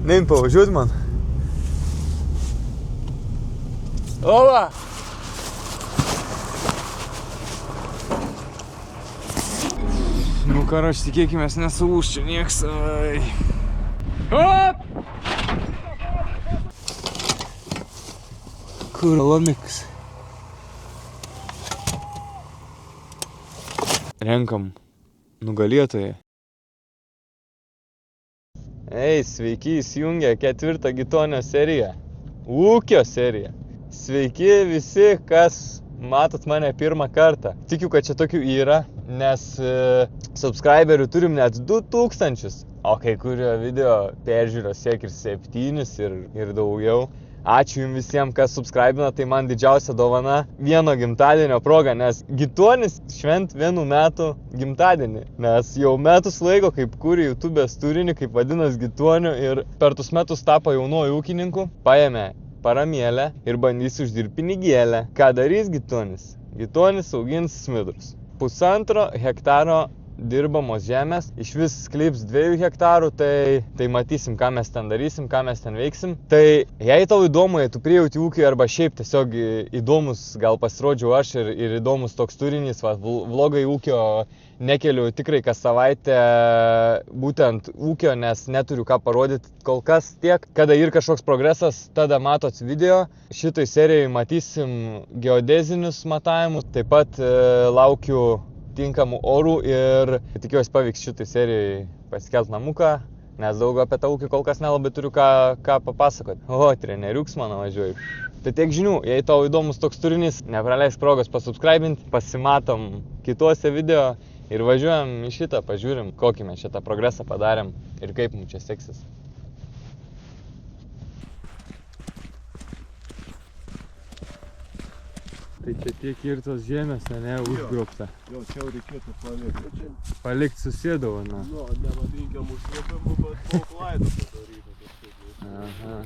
Neim pavažiuot man. Ova! Nu, karoč, tikėkimės, nesulūš čia nieks. Hop! Kur lomikas? Renkam nugalėtoją. Ei, sveiki, įsijungę 4 Gitonio seriją. Ūkio seriją. Sveiki visi, kas matot mane pirmą kartą. Tikiu, kad čia tokių yra, nes subscriberių turim net 2000, o kai kurio video peržiūros siek ir 7 ir daugiau. Ačiū jums visiems, kas subscribina, tai man didžiausia dovana vieno gimtadienio proga, nes Gitonis švent 1 metų gimtadienį, nes jau metus laiko kaip kūrė YouTube'ės turinį, kaip vadinas Gitoniu, ir per tuos metus tapo jaunuoju ūkininku, paėmė paramėlę ir bandys uždirbti pinigėlę. Ką darys Gitonis? Gitonis augins smidrus. 1,5 hektaro dirbamos žemės, iš vis sklyps 2 hektarų, tai matysim, ką mes ten darysim, ką mes ten veiksim. Tai jei tau įdomu, jei tu prijauti ūkį arba šiaip tiesiog įdomus, gal pasirodžiau aš ir įdomus toks turinys, vlogai ūkio nekeliu tikrai kas savaitę būtent ūkio, nes neturiu ką parodyti kol kas tiek. Kada ir kažkoks progresas, tada matot video. Šitoj serijai matysim geodezinius matavimus, taip pat laukiu tinkamų orų ir tikiuosi pavyks šitai serijai pasikelt namuką, nes daug apie tą ūkį kol kas nelabai turiu ką papasakoti. O, treneriuks mano važiuoju. Tai tiek žinių, jei tau įdomus toks turinys, nepraleisk progos pasubscribinti, pasimatom kituose video ir važiuojam į šitą, pažiūrim, kokį mes šitą progresą padarėm ir kaip mums čia seksis. Tai čia tiek ir tos žemės, ne, užgrobta. Jo, čia reikėtų palikti. Palikti susėdavo, na. Nu, nevadinkiam užgrobimų, bet daug laidų padaryta kažkaip. Aha.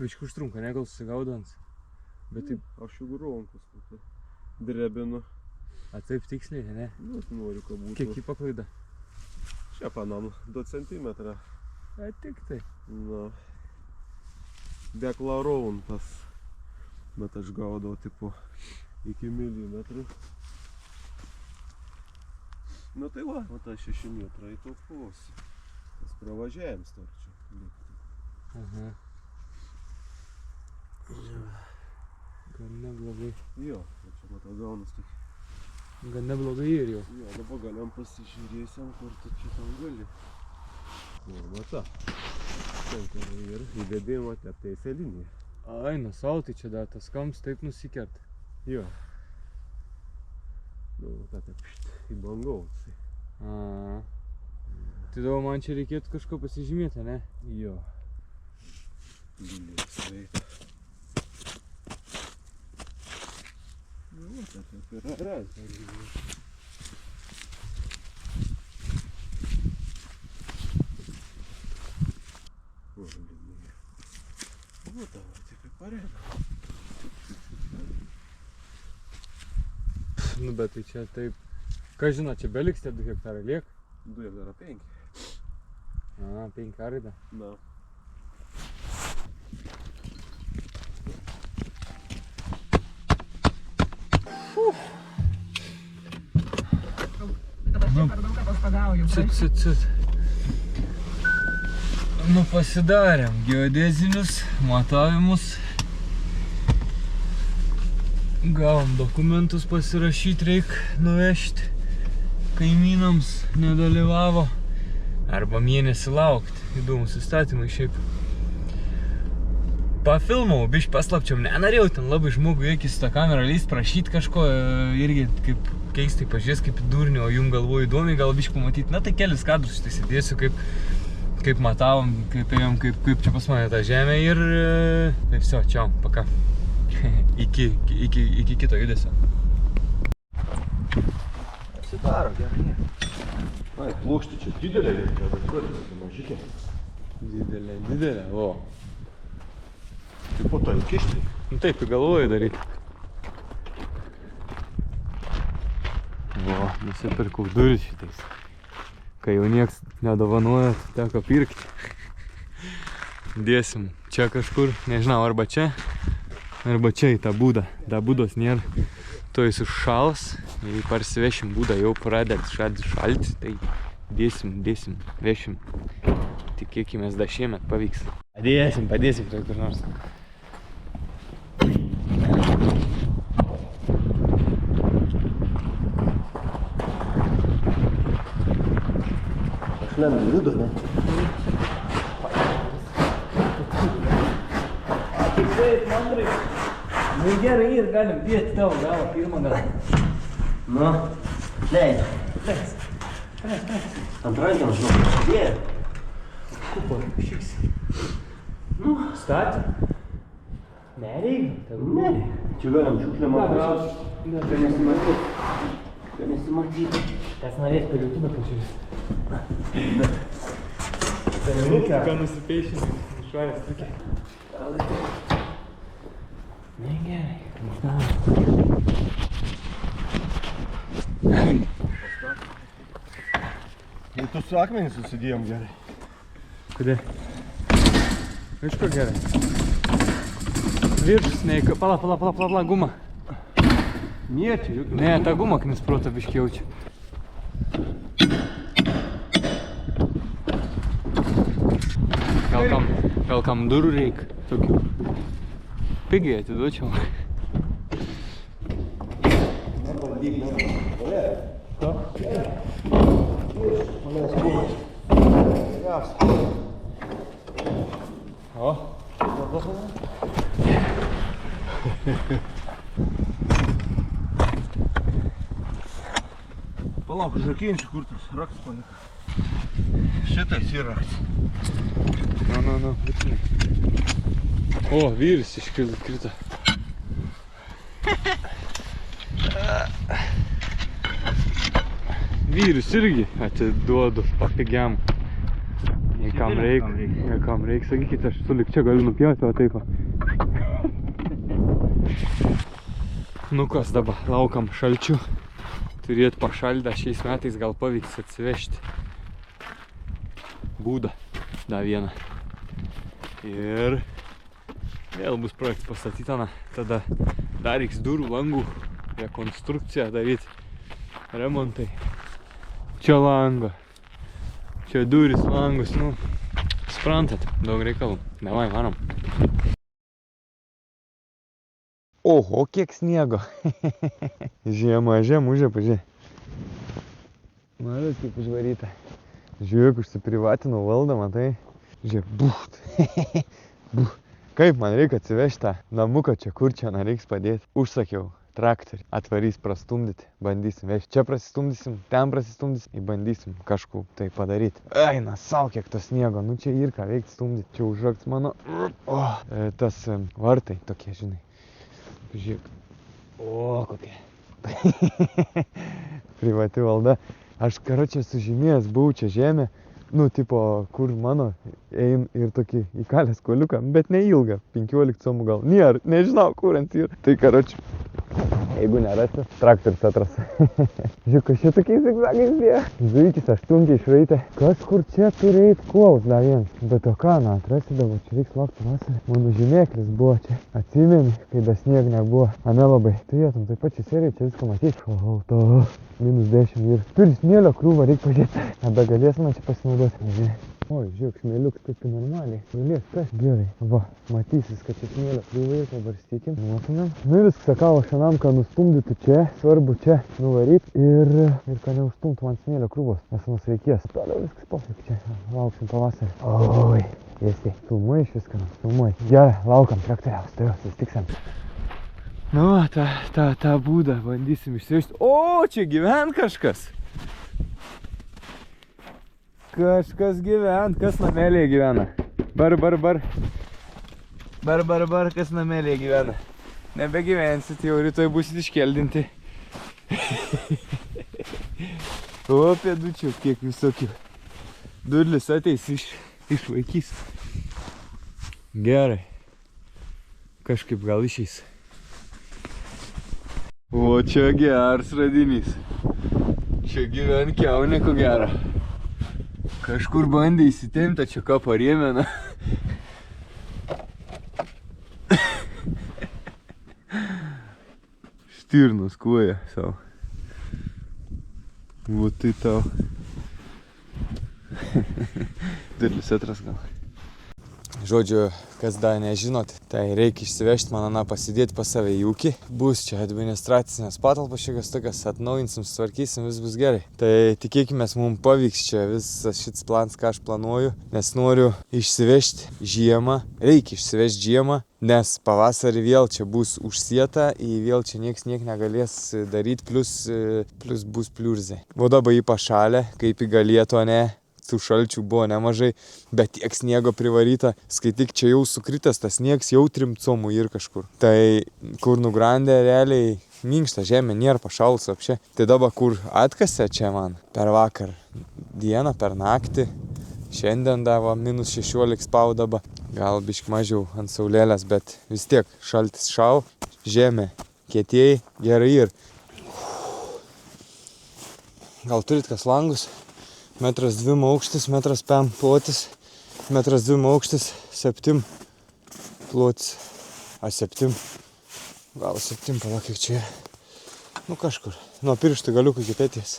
Viškų užtrunka, ne, gal susigaudant? Bet taip... Aš jų ronkus kokį drebinu. A taip tiksliai, ne? Nu, noriu, kad būtų. Kiek jį paklaida? Čia panam 2 centimetrą. A tik tai. Na. Deklaruotas. Bet aš gaudau tipo iki milimetrų. Nu tai va, o ta 6 metrai tokios. Tas pravažiavimas tarčiau. Aha. Gan neblogai. Jo, čia matau gaunas tokį. Gan neblogai ir jau. Jo, dabar galiam pasižiūrėsim, kur tu čia tam gali. Nu, mata. Tenka ir įdėdėjimą tepteisę liniją. Ai, nu sau, tai čia dar tas kams taip nusikert. Jo. Nu, ta taip į bangaus. A. Tai dabar man čia reikėtų kažko pasižymėti, ne? Jo. Gilės veita. Nu, ta taip yra razą. O, linija. O, dabar taip ir parėda. Nu, bet tai čia taip... Ką žino, čia beliks tie 2 hektarai liek? 2 hektarai 5. A, 5 arida. Na. Cut. Nu, pasidarėm geodezinius matavimus. Gavom dokumentus pasirašyti, reik nuvežti. Kaimynams nedalyvavo. Arba mėnesį laukti. Įdomus įstatymai šiaip. Pafilmau, biškį paslapčiom. Nenorėjau ten labai žmogui akis tą kamerą leist, prašyti kažko. Irgi kaip keistai pažiūrės, kaip durnių, o jum galvoju įdomiai gal biškį pamatyti. Na tai kelis kadrus tai sėdėsiu, kaip matavom, kaip ėjom, kaip čia pas mane tą žemę ir... Tai viso, čiau, paka. iki kito judesio. Apsidaro, gerai. Ai, plūkštį čia didelė reikia, bet kur tai mažykė. Didelė, o. Tai po to įkišti. Nu taip, galvoju daryti. O, nusipirkau duris šitais. Kai jau nieks nedovanoja, teko pirkti. Dėsim čia kažkur, nežinau, arba čia į tą būdą. Da būdos nėra. To jis užšals ir parsivešim būdą, jau pradėt šalti, tai dėsim, vešim. Tikėkimės, da šiemet pavyks. Padėsim tai kur nors. Aš nenuliūdo, ne? Taip, mandrai. Nu gerai, ir galim dėti tavo galą pirmą galą. Nu, leid. Leis. Ant rankenos, žinau, dėja. Kupo, šiks. Nu, statė. Nereikia. Ne, čia galim šiukšlę mokos. Čia nesimatyti. Kas norės per YouTube pažiūrės. Ką nusipeišinai, švarės tokia. Negerai. Tai tu su akmenį susidėjom gerai. Kodėl? Aišku gerai. Viršus, pala, guma. Niečia, juk. Ne, ta guma knis protą biškį jaučia. Gal kam durų reik tokių. Pigiai atiduočiau. O. Palauk, užrakinčiau, kur tas raktas palika. Šitais yra raktas. Nu, būtinai. O, vyris iškrito. Vyrius irgi atiduodu papigiam. Jei kam reik, sakykite, aš sulik čia galiu nupjauti, o taip. Nu kas dabar, laukam šalčių. Turėt pašaldę, šiais metais gal pavyks atsivežti būdą, da vieną. Ir vėl bus projektas pastatyta, tada dar reiks durų, langų, rekonstrukciją daryti, remontai. Čia langą, čia duris, langus, nu, sprantat, daug reikalų. Davai, varom. Oho, kiek sniego. Žiema, pažiūrėk. Matot, kaip užvaryta. Žiūrėk, užsiprivatinau valdą, matai. Žiūrėk, buht. Kaip man reikia atsivežti tą namuką čia, kur čia reiks padėti. Užsakiau traktorių, atvarys prastumdyti, bandysim vežti. Čia prasistumdysim, ten prasistumdysim, įbandysim kažkur tai padaryti. Eina, sau kiek to sniego, nu čia ir ką veikti stumdyti. Čia užraks mano, tas vartai tokie, žinai. Žiūrėk. O, kokia. Privati valda. Aš karočią sužymėjęs buvau čia žemė. Nu, tipo, kur mano ein ir tokį įkalęs kuoliuką, bet neilgą, 15 comų gal. Nėra, nežinau, kur ant yra. Tai karočią, jeigu nerasi, traktorius atras. Žiūrėk, kas čia tokiais zigzagais dėjo. Zuikis aštunkį išraitė. Kas kur čia turi eit klaus dar vienas. Bet o ką, atrasi dabar, čia reiks laukti vasarą. Mano žymėklis buvo čia. Atsimeni, kai dar snieg nebuvo. Ane labai. Turėtum taip pat čia serijai, čia viską matyti. Šalta. -10 ir turi smėlio krūvą, reik pažiūrėti. Tada galėsime čia pasinaudoti. Oi, žiūrėk, smėliuks kaip normaliai. Galės, kas gerai. Va, matysis, kad čia smėlio krūvai, pabarstykim. Nuotumėm. Nu viskas, sakau, šiandien, kad nustumdytų čia, svarbu čia nuvaryti ir kad neužstumtų man smėlio krūvos, nes mums reikės. Toliau viskas pofik čia, lauksim pavasarį. Oi, tiesiai, filmuoji iš viską, filmuoji. Gerai, laukiam traktoriaus, tai jau, susitiksim. Nu, tą būdą bandysim išsivežti. O, čia gyvent kažkas. Kažkas gyvent, kas namelėje gyvena. Bar, kas namelėje gyvena. Nebegyvensit, jau rytoj busit iškeldinti. O, pėdučių, kiek visokių. Durlis ateis išvaikys. Gerai. Kažkaip gal išeis. O čia geras radinys. Čia gyvena kiaunė, ko gero. Kažkur bandė įsitemti, čia ką parėmena. Štirnos kuoja savo. Va tai tau. Didelis atras gal. Žodžiu, kas dar nežinot, tai reikia išsivežti man pasidėti pas save į ūkį. Bus čia administracinės patalpos šiokios tokios, atnaujinsim, sutvarkysim, vis bus gerai. Tai tikėkimės, mums pavyks čia visas šits plans, ką aš planuoju, nes noriu išsivežti žiemą. Reikia išsivežti žiemą, nes pavasarį vėl čia bus užsieta, vėl čia nieks negalės daryti, plus bus pliurzė. O dabar jį pašalė, kaip į galėtų, ne? Tų šalčių buvo nemažai, bet tiek sniego privaryta. Skaityk, čia jau sukritęs tas sniegs, jau 3 comų ir kažkur. Tai kur nugrandė realiai minkšta žemė, nėra pašalus apšė. Tai dabar kur atkasė čia man per vakar dieną, per naktį. Šiandien davo -16 spaudaba. Gal bišk mažiau ant saulėlės, bet vis tiek šaltis šau. Žemė kietėjai, gerai ir. Gal turit kas langus? 1,2 m aukštis, 1,5 m plotis, 1,2 m aukštis, 7 plotis, 7, gal 7, pala kiek čia yra. Nu kažkur, nuo pirštų galiukų iki peties.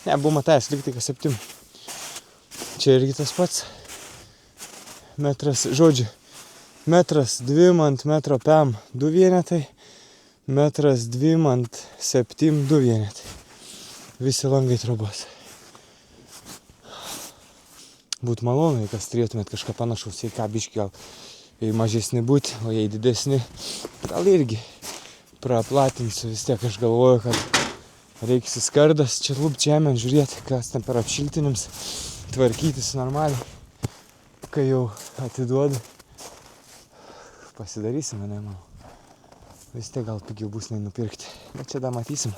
Ne, buvo matęs, liktai 7. Čia irgi tas pats. Žodžiu, 1,2 m ant 1,5 m 2 vienetai, 1,2 m ant 7 2 vienetai. Visi langai trobos. Būtų malonu, kas turėtumėt kažką panašaus, jei ką biškį gal mažesni būti, o jei didesni, gal irgi praplatinsiu. Vis tiek aš galvoju, kad reikia skardas čia lūpti žemę, žiūrėti, kas ten per apšiltinims, tvarkytis normaliai. Kai jau atiduodu, pasidarysim, ne, manau. Vis tiek gal pigiau bus nei nupirkti, bet čia dar matysim.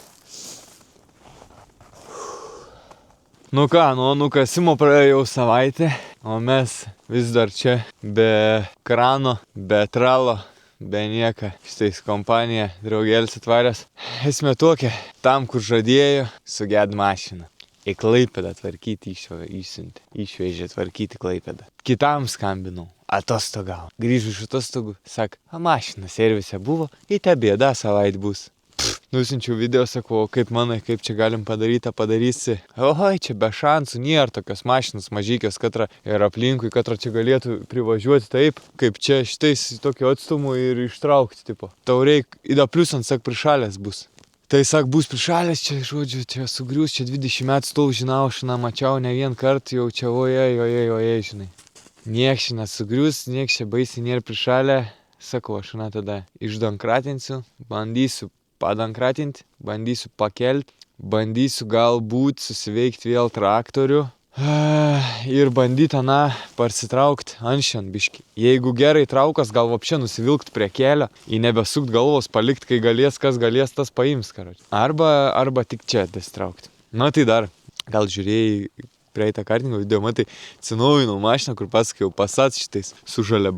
Nu ką, nuo nukasimo praėjo jau savaitę, o mes vis dar čia be krano, be tralo, be nieka. Šitais kompanija draugelis atvaręs. Esmė tokia, tam, kur žadėjo, suged mašiną. Į Klaipėdą tvarkyti išsiuntė, išvežė tvarkyti Klaipėdą. Kitam skambinau, atostogau. Grįžu iš atostogų, sak, mašina servise buvo, į tą bėdą savaitę bus. Nusinčiau video, sakau, kaip manai, kaip čia galim padaryti, padarysi. Oi, čia be šansų, nėra tokios mašinos mažykės, katra ir aplinkui, katra čia galėtų privažiuoti taip, kaip čia šitais tokio atstumu ir ištraukti, tipo. Tau reik, įda plius ant, sak, prišalės bus. Tai, sak, bus prišalės, čia, žodžiu, čia sugrius, čia 20 metų stol, žinau, šiną mačiau ne vien kartą, jau čia ojei, žinai. Nieks šiną sugrius, nieks čia baisiai nėra prišalę. Sakau, aš šiną tada išdankratinsiu, bandysiu padankratinti, bandysiu pakelti, bandysiu galbūt susiveikti vėl traktorių ir bandyti parsitraukti anšiant biškį. Jeigu gerai traukas, gal vapšė nusivilkti prie kelio, į nebesukt galvos, palikti, kai galės, kas galės, tas paims, karoči. Arba tik čia desitraukti. Na tai dar, gal žiūrėjai praeitą kartingo video, matai, atsinaujinau mašiną, kur pasakiau, Passat šitais su žalia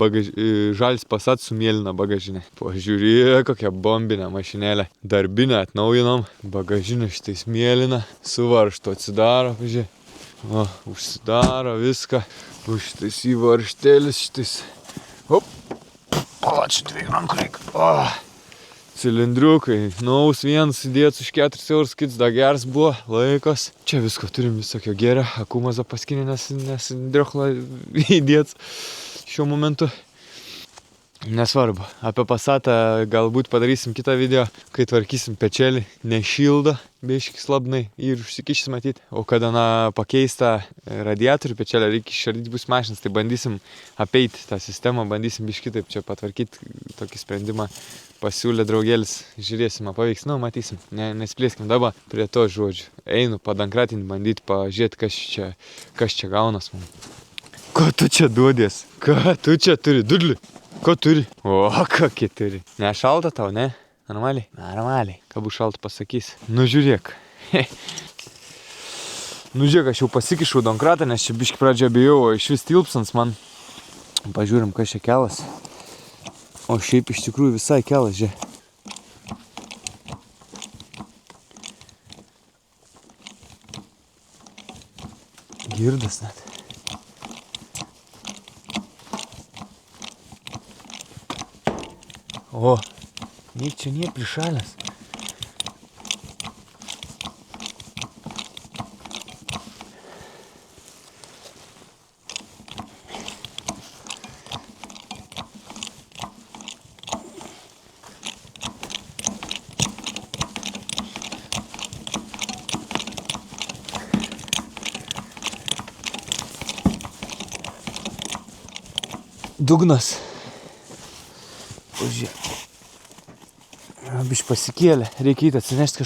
žalis Passat su mėlyna bagažinė. Pažiūrėk, kokią bombinę mašinėlę. Darbinę atnaujinom, bagažinė šitais mėlyna, su varžtu atsidaro, pažiūrėk. O, užsidaro viską, šitais į varžtelis šitais. Hop, čia 2 rankų reikia. O, cilindriukai, naus vienas įdėts už 4 eurus, kits dar geras buvo, laikas. Čia visko turim visokio gerio, akumas zapaskinė, nes drėchla įdėts šiuo momentu. Nesvarbu, apie Passatą galbūt padarysim kitą video, kai tvarkysim pečelį, nešildo, biškis labnai ir užsikišis matyti. O kada pakeista radiatorių pečelę, reikia išardyti bus mašinas, tai bandysim apeiti tą sistemą, bandysim biškį taip čia patvarkyti, tokį sprendimą pasiūlė draugelis, žiūrėsim, pavyks, matysim, nesiplėskim dabar prie to žodžių. Einu padankratinti, bandyti, pažiūrėti, kas čia gaunas man. Ko tu čia duodės? Ką tu čia turi, dudli? Ko turi? O, kokį turi. Ne šalta tau, ne? Normaliai? Normaliai. Ką bus šalta pasakys. Nu žiūrėk. Nu žiūrėk, aš jau pasikišau donkratą, nes čia biški pradžio bijau, o iš vis tilpsans man. Pažiūrim, kas čia kelas. O šiaip iš tikrųjų visai kelas, žiūrėk. Girdas net. O, niek čia nie prišalęs. Dugnas. Pažiūrėk. Biš pasikėlė. Reikia įt atsinešti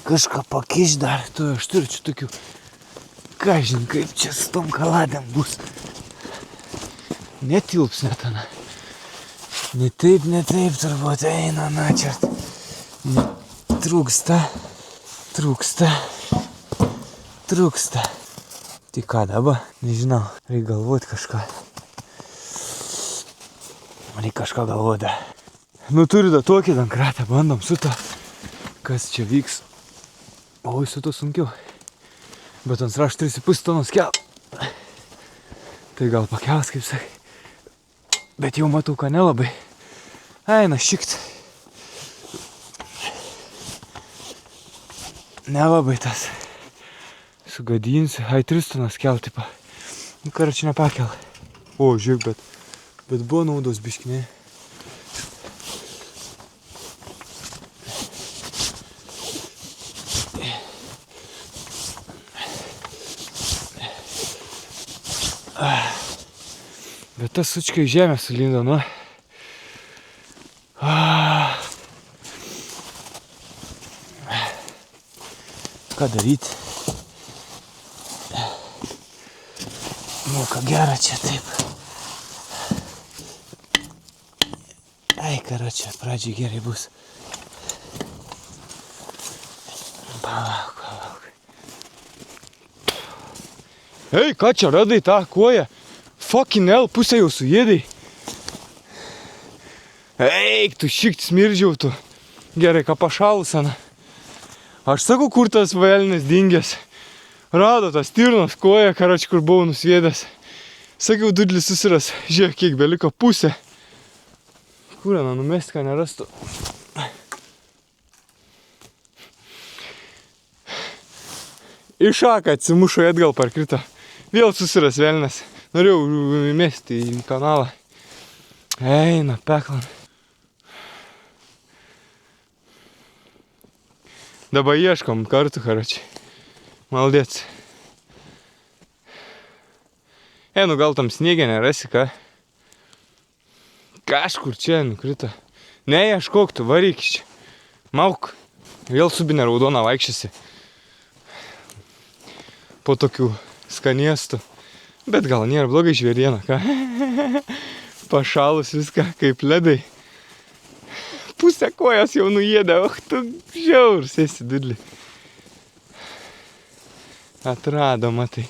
kažką pakišt dar. Tu, aš turiu čia tokių. Kažin, kaip čia su tom kaladėm bus. Netilps netana. Ne taip, turbūt eina, na čert. Trūksta. Tai ką dabar? Nežinau. Reikia galvoti kažką. Reikia kažką galvoti. Nu turiu da tokį dankratą, bandom su to. Kas čia vyks? Oi, su to sunkiau. Bet ant raš 3,5 tonos kel. Tai gal pakels, kaip sakai. Bet jau matau, ką nelabai. Eina šikt. Nelabai tas. Sugadinsiu. Ai, 3 tonas kel, taip. Nu, čia nepakel. O, žiūrėk, bet buvo naudos biškinė. Bet tas sučka į žemę sulindo, nu. Ką daryti? Nu, ką gera čia taip. Ai, karačia, pradžiai gerai bus. Palauk. Ei, ką čia radai tą koją? Fucking hell, pusę jau suėdai. Eik, tu šikt smirdžiau tu. Gerai, ką pašalus, ana. Aš sakau, kur tas velnis dingęs. Rado tas stirnos koją, karač, kur buvau nusviedęs. Sakiau, dudlis susiras. Žiūrėk, kiek beliko pusę. Kur, ana, numest, ką nerastų. Į šaką atsimušo, atgal parkrito. Vėl susiras velnis. Norėjau įmesti į kanalą. Eina, peklan. Dabar ieškom kartu, karačiai. Maldėts. Nu gal tam sniegė nerasi, ką? Kažkur čia nukrito. Ne, ieškok, tu varyk iš čia. Mauk. Vėl subinė raudona vaikščiasi. Po tokių skaniestų. Bet gal nėra blogai žvėriena, ką? Pašalus viską kaip ledai. Pusę kojas jau nuėdė, tu žiaurs esi dudli. Atrado, matai.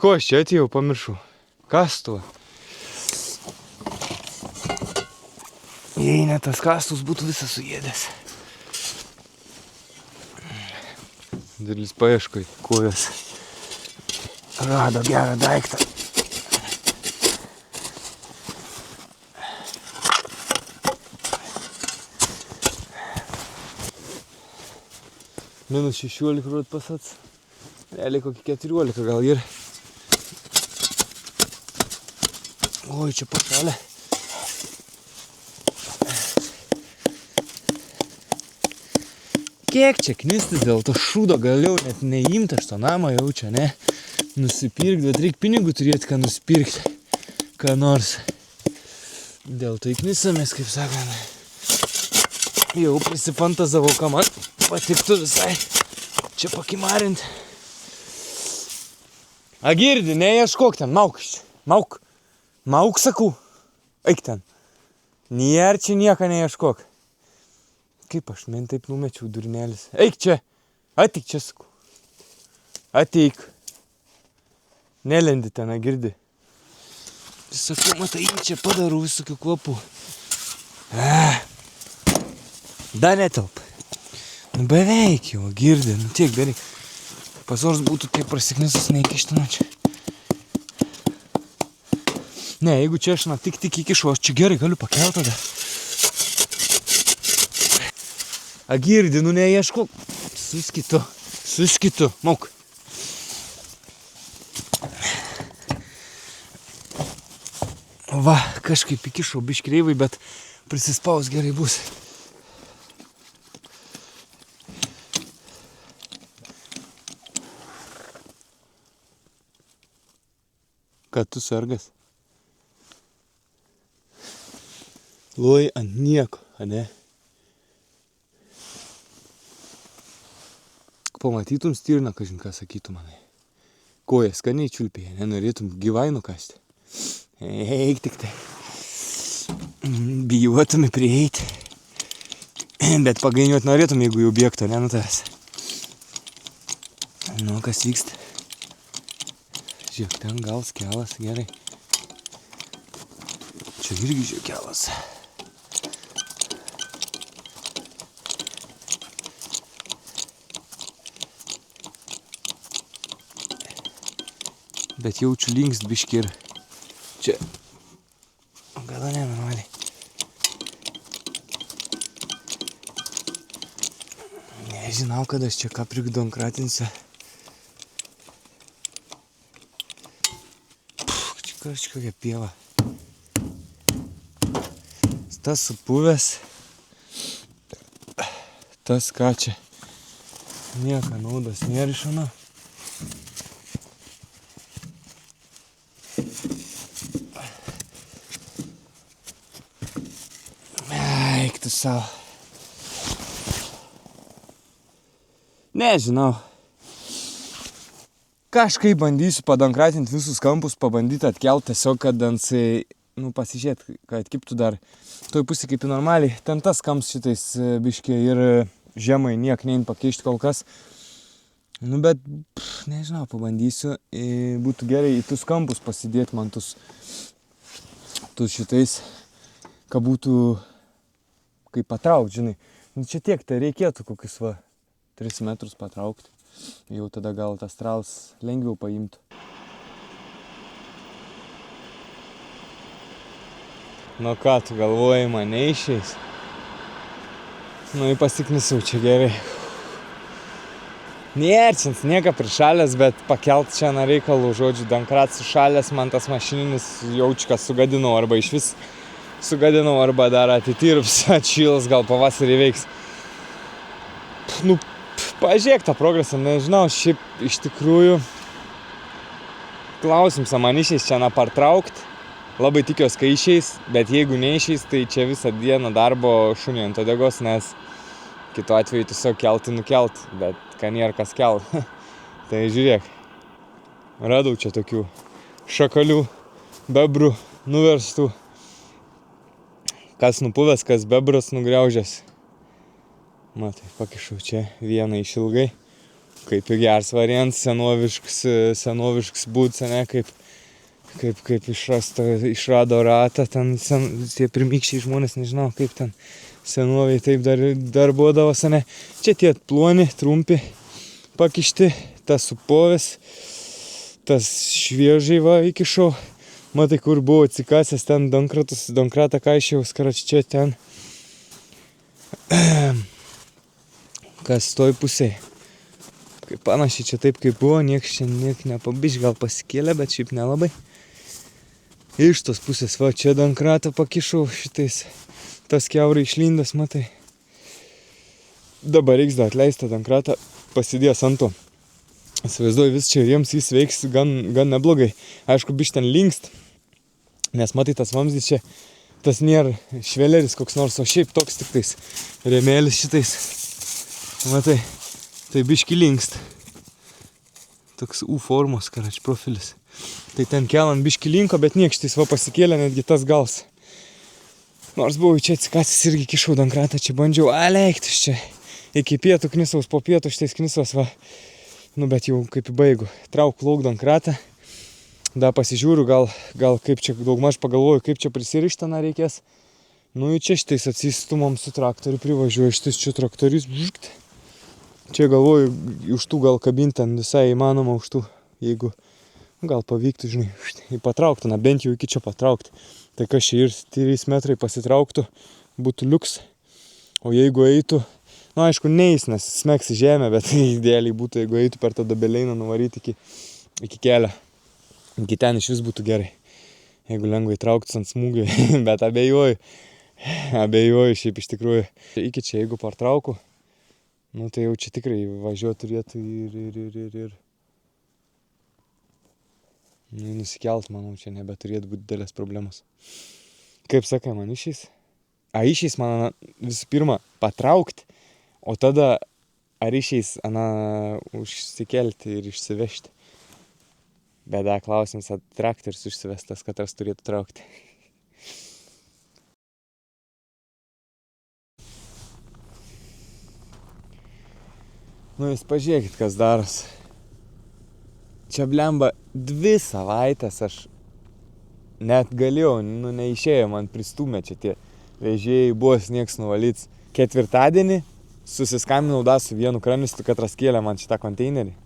Ko aš čia atėjau, pamiršau? Kastuvą. Jei ne tas kastuvas būtų visą suėdęs. Dudlis paieško į kojas. Rado gerą daiktą. Minus 16 rod pasats. Realiai kokį 14 gal ir. Oi, čia pašalė. Kiek čia knistis dėl to šūdo, galiau net neimti aš to namą jau čia, ne? Nusipirkti, bet reikia pinigų turėti, ką nusipirkti. Ką nors. Dėl to įknisamės, kaip sakant. Jau prisifantazavau, ką man patiktų visai čia pakimarinti. A girdi, neieškok ten, mauk iš čia. Mauk. Mauk, sakau. Eik ten. Nėr čia nieko neieškok. Kaip aš men taip numečiau durnelis. Eik čia. Ateik čia, sakau. Ateik. Nelendi ten, girdi. Sakau, matai, čia padarau visokių kvapų. Da netelp. Nu beveik jau, girdi, nu tiek daryk. Pasors būtų taip prasiknisus neįkiština čia. Ne, jeigu čia aš tik įkišu, aš čia gerai galiu pakelt tada. Agirdi, nu neieškok. Suskitu, mauk. Va, kažkaip įkišau biškreivai, bet prisispaus gerai bus. Kad tu sargas? Loj ant nieko, ane? Pamatytum stirną, kažin ką sakytum, manai. Koja skaniai čiulpėja, nenorėtum gyvai nukasti. Eik tik tai. Bijuotumė prieiti. Bet pagainiuot norėtum, jeigu jau bėgtų, ne nuo tavęs. Nu, kas vyksta? Žiūrėk, ten gal skelas, gerai. Čia irgi žiūrėk kelas. Bet jaučiu linkst biškį ir čia gala nenormaliai. Nežinau, kad aš čia ką prigdonkratinsiu. Čia kažkokia pieva. Tas supuvęs. Tas ką čia. Nieka naudos nėra iš ano. Eiktų savo. Nežinau. Kažkaip bandysiu padonkratinti visus kampus, pabandyti atkelt tiesiog, kad ansai, pasižiūrėt, kad atkiptų dar toj pusė kaip normaliai. Ten tas kamps šitais biškė ir žemai niek nein pakeišti kol kas. Bet, nežinau, pabandysiu. Būtų gerai į tus kampus pasidėti man tus šitais, kad būtų kaip patraukti, žinai. Čia tiek, tai reikėtų kokius 3 metrus patraukti. Jau tada gal tas tralas lengviau paimtų. Nu ką, tu galvoji, mane išeis? Nu, pasiknisau čia gerai. Nėrčins, nieka prišalęs, bet pakelt čia na reikalų, žodžiu, dankrat sušalęs, man tas mašininis jaučiukas sugadinau, arba iš vis sugadinau, arba dar atitirps, atšylas, gal pavasarį veiks. Pažiūrėk tą progresą, nežinau, šiaip iš tikrųjų klausims, man išeis čia partraukt. Labai tikiuosi, kai išeis, bet jeigu neišeis, tai čia visą dieną darbo šunį ant uodegos, nes kitu atveju tiesiog kelti nukelt, bet ką nėra kas kelt. Tai žiūrėk, radau čia tokių šakalių, bebrų nuverstų. Kas nupuvęs, kas bebras nugriaužęs. Matai, pakišau čia vieną išilgai. Kaip ir geras variantas, senoviškas būdas, ne, kaip išrado ratą, ten tie pirmykščiai žmonės, nežinau, kaip ten senoviai taip dar būdavos, ne. Čia tie ploni, trumpi, pakišti, tas supovės, tas šviežiai va įkišau. Matai, kur buvo atsikasęs ten donkratą kaišiaus, karoči čia ten. Kas toj pusėj. Kaip panašiai čia taip kaip buvo, nieks čia nepabiš, gal pasikėlė, bet šiaip nelabai. Iš tos pusės, va, čia donkratą pakišau šitais, tas kiaurai išlindas, matai. Dabar reiks dar atleistą donkratą, pasidėjęs ant to. Įsivaizduoju, vis čia jiems jis veiks gan neblogai. Aišku, biš ten linkst, nes matai, tas vamzdis čia, tas nėra šveleris koks nors, o šiaip toks tik tais rėmėlis šitais. Matai, tai biški linkst. Toks U formos, karač, profilis. Tai ten kelant biški linko, bet niekštis va pasikėlė netgi tas gals. Nors buvau čia atsikasęs irgi kišau donkratą, čia bandžiau leiktis čia. Iki pietų knisaus, po pietų šitais knisos va. Bet jau kaip įbaigu. Trauk lauk donkratą. Da pasižiūriu, gal kaip čia daugmaž pagalvoju, kaip čia prisirištaną reikės. Čia šitais atsistumom su traktoriu privažiuoju, šitais čia traktorius, Čia galvoju, už tų gal kabinti ten visai įmanoma už tų, jeigu gal pavyktų, žinai, patraukti, bent jau iki čia patraukti. Tai kas čia ir 3 metrai pasitrauktų, būtų liuks. O jeigu eitų, aišku, neis, nes smegs į žemę, bet idealiai būtų, jeigu eitų per tą dabeleiną nuvaryti iki kelio. Iki ten iš vis būtų gerai. Jeigu lengvai trauktis ant smūgių, bet abejoju šiaip iš tikrųjų. Iki čia, jeigu partrauku, tai jau čia tikrai važiuoti turėtų ir nusikelt, manau, čia nebeturėtų būti didelės problemos. Kaip sakai, man išeis? Išeis man visų pirma patraukti, o tada ar išeis užsikelti ir išsivežti. Bet dar klausimas, ar traktorius užsivestas, kad tas turėtų traukti. Jūs pažiūrėkit, kas daros. Čia blemba 2 savaitės aš net galėjau, neišėjo, man pristūmė čia tie vežėjai, buvo sniegs nuvalyts. 4-dienį susiskambinau dar su vienu kranistu, kad raskėlė man šitą konteinerį.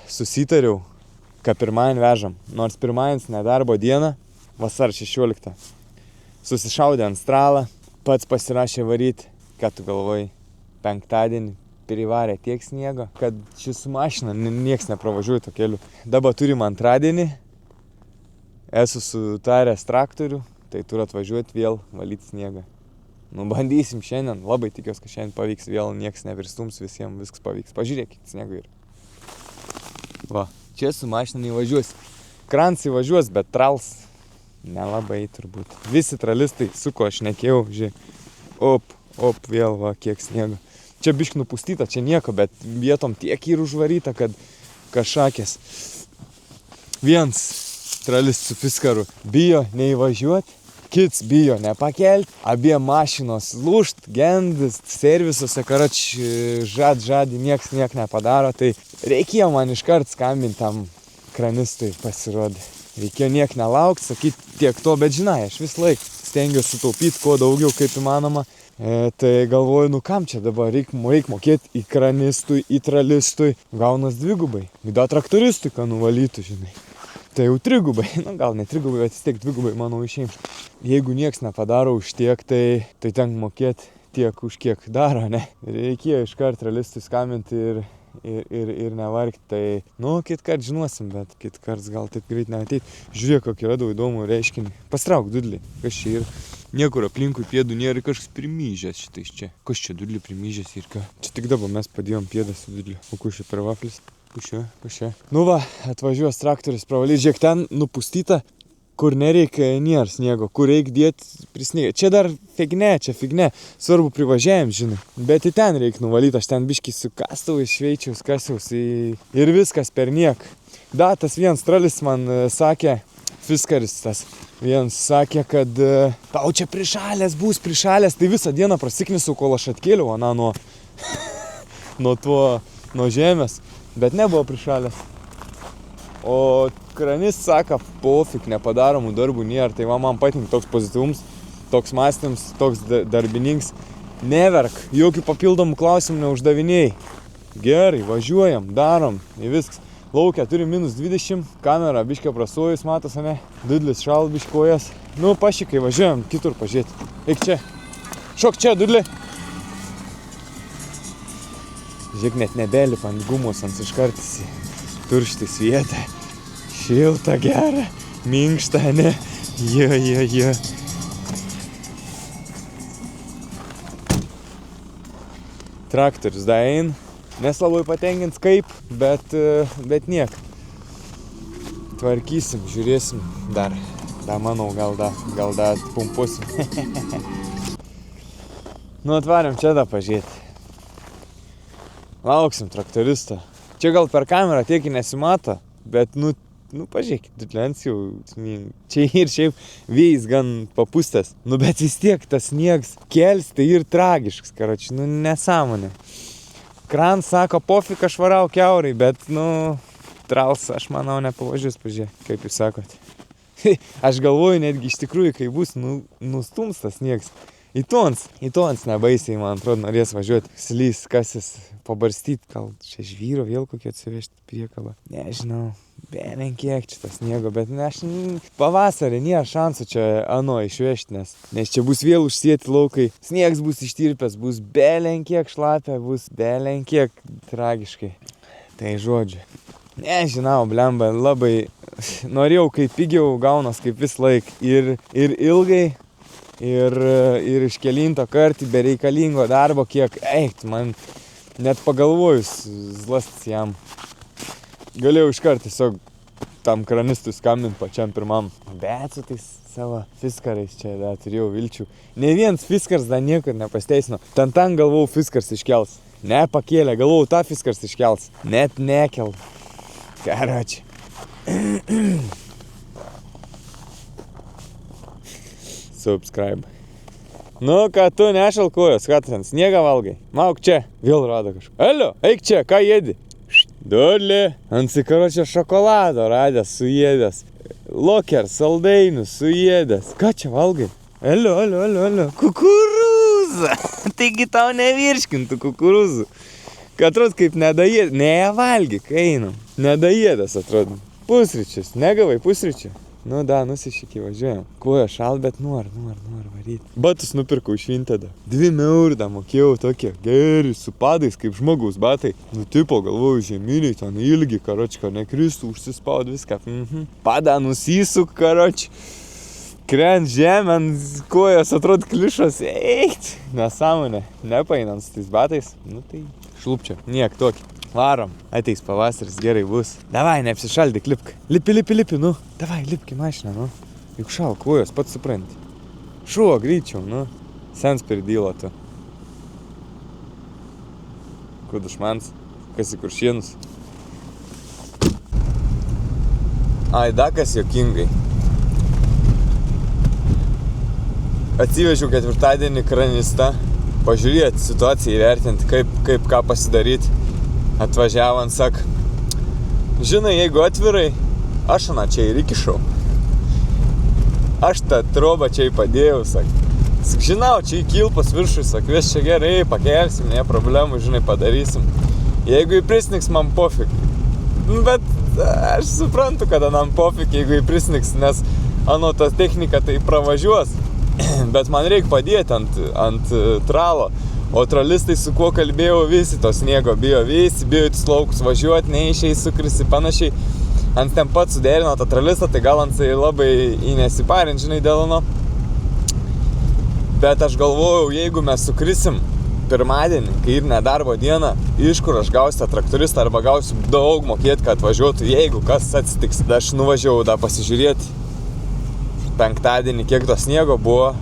Susitariau, kad pirmadienį vežam, nors pirmadienis nedarbo diena, vasar 16. Susišaudė ant stralą, pats pasirašė varyti, ką tu galvoji, 5-dienį privarė tiek sniego, kad šis mašina nieks nepravažiuoja to keliu. Dabar turim 2-dienį, esu sutaręs traktorių, tai turiu atvažiuoti vėl valyti sniegą. Bandysim šiandien, labai tikiuosi, kad šiandien pavyks vėl, nieks nepristums, visiems viskas pavyks. Pažiūrėkit, sniego yra. Va, čia su mašina neįvažiuosi. Krans įvažiuos, bet trals nelabai turbūt. Visi tralistai, su ko aš nekėjau, žiūrėk, op, vėl va, kiek sniego. Čia bišk nupustyta, čia nieko, bet vietom tiek ir užvaryta, kad kažakės. Viens tralis su fiskaru bijo neįvažiuoti, kits bijo nepakelti, abiem mašinos lūžt, gendis, servisuose, karač, žadi, nieks nepadaro, tai reikėjo man iškart skambinti tam kranistui, pasirodė. Reikėjo niek nelaukti, sakyti tiek to, bet žinai, aš vis laik stengiuosi sutaupyti kuo daugiau kaip įmanoma. Tai galvoju, kam čia dabar reik mokėti į kranistui, į tralistui, gaunas 2. Da traktoristui, ką nuvalytų, žinai. Tai jau 3, gal ne 3, bet vis tiek 2, manau, išėjim. Jeigu nieks nepadaro už tiek, tai tenk mokėti tiek už kiek daro, ne? Reikėjo iškart tralistui skambinti ir nevargti, tai, kitkart žinosim, bet kitkart gal taip greit neateit. Žiūrėk, kokį radau įdomų reiškinį. Pastrauk, dudlį, kas čia yra. Niekur aplinkui pėdų nėra, kažkas primyžęs šitais čia. Kas čia dudlį primyžęs ir ką? Čia tik dabar mes padėjom pėdą su dudliu. O kur čia per vaflis? Kas čia? Va, atvažiuos traktorius pravalys. Žiūrėk, ten nupustyta, kur nereikia nėra sniego, kur reikia dėti prisniegę. Čia dar figne. Svarbu privažiavim, žinai. Bet į ten reikia nuvalyti. Aš ten biškį su kastuvais šveičiaus, kasiausi ir viskas per niek. Tas vienas tralis man sakė, fiskaris tas. Vienas sakė, kad tau čia prišalęs, tai visą dieną prasiknisau, kol aš atkėliau nuo žemės, bet nebuvo prišalęs. O kranis sako, pofik, nepadaromų darbų nėra, tai man patinka toks pozityvums, toks mąstymas, toks darbininks. Neverk, jokių papildomų klausimų neuždavinėjai. Gerai, važiuojam, darom, į viskas. Laukia turi -20, kamera biškio prasujus, matos, ne? Dudlis šal biškojas. Pašikai, važiuojam kitur pažiūrėti. Eik čia. Šok čia, dudli. Žiūrėk, net nebelip ant gumos, ant iškartisi. Turštis vietą. Šilta, gera, minkšta, ne? Jo. Traktorius dain. Nes labai patenkins kaip, bet niek. Tvarkysim, žiūrėsim dar manau, gal dar pumpusim. Atvarėm čia dar pažiūrėti. Lauksim traktoristo. Čia gal per kamerą tiek nesimato, bet pažiūrėkit, lens jau čia ir šiaip vėjas gan papustęs. Bet vis tiek tas sniegs kels, tai ir tragiškas, karoči, nesąmonė. Krans sako, pofik, aš varau kiaurai, bet, trals, aš manau, nepavažiuos, pažiūrėk, kaip jūs sakot. Aš galvoju, netgi iš tikrųjų, kai bus nustums tas sniegs, Į tons nebaisiai, man atrodo, norės važiuoti. Slys, kasis, pabarstyti, gal čia žvyro vėl kokį atsivežti priekabą. Nežinau, belen kiek čia tas sniego, bet pavasarį nėra šansų čia išvežti, nes čia bus vėl užsėti laukai. Sniegs bus ištirpęs, bus belen kiek šlapia, bus belen kiek tragiškai. Tai žodžiu. Nežinau, blemba, labai norėjau, kaip pigiau gaunas, kaip vis laik. Ir ilgai. Ir iš kelinto kartį bereikalingo darbo, kiek man net pagalvojus zlastis jam. Galėjau iškart tiesiog tam kranistui skambint pačiam pirmam. Bet su tais savo fiskarais čia dar turėjau vilčių. Ne viens fiskars dar niekad nepasteisino. Ten galvau fiskars iškels. Nepakėlė, galvau tą fiskars iškels. Net nekel. Karoči. Subscribe. Nu, ką tu nešalkojos, ką tu ten sniegą valgai? Mauk čia, vėl rado kažką. Alio, eik čia, ką jėdi? Dudli, karočią šokolado radęs, suėdęs. Loker, saldainių, suėdęs. Ką čia valgai? Alio. Kukurūzą. Taigi tau nevirškintų kukurūzų. Kad atrodo kaip nedaėdęs. Nevalgyk, einam. Nedaėdęs atrodo. Pusryčius, negavai pusryčių? Nu da, nusišykiai važiuojam. Koja šal, bet nor varyti. Batus nupirkau iš Vintedo. 2 eurų mokėjau tokie geri, su padais, kaip žmogaus batai. Nu tipo, galvoju, žeminiai, ten ilgi, karočka, nekristų, užsispaud viską. Padą nusisuk, karoč. Krent žemę, kojas atrodo klišas. Eit, nesąmonė. Nepainant su tais batais. Nu tai šlupčia, niek tokį. Varom, ateis pavasaris, gerai bus. Davai, neapsišaldyk, lipk. Lipi, nu. Davai, lipk į mašiną, nu. Juk šal, kojos, pats supranti. Šuo, greičiau, nu. Sens per dylą tu. Kudušmans, kas į Kuršienus. Ai, dakas jokingai. Atsivežiau 4-dienį kranistą. Pažiūrėti situaciją, įvertinti, kaip ką pasidaryti. Atvažiavant, sak, žinai, jeigu atvirai, aš čia ir įkišau. Aš tą trobą čia įpadėjau, sak. Žinau, čia įkilpas viršui, sak, vis čia gerai, pakelsim, ne problemų, žinai, padarysim. Jeigu įprisniks, man pofik. Bet aš suprantu, kada man pofik, jeigu įprisniks, nes ta technika tai pravažiuos. Bet man reikia padėti ant tralo. O tralistai, su kuo kalbėjau, visi to sniego bijo, bijo tis laukus važiuoti, neišeis, sukrisi, panašiai. Ant ten pat suderino tą tralistą, tai gal ant labai įnesiparint, žinai, dėl Bet aš galvojau, jeigu mes sukrisim pirmadienį, kai ir nedarbo dieną, iš kur aš gausiu tą traktoristą arba gausiu daug mokėti, kad važiuotų, jeigu kas atsitiks. Aš nuvažiavau pasižiūrėti 5-dienį, kiek to sniego buvo.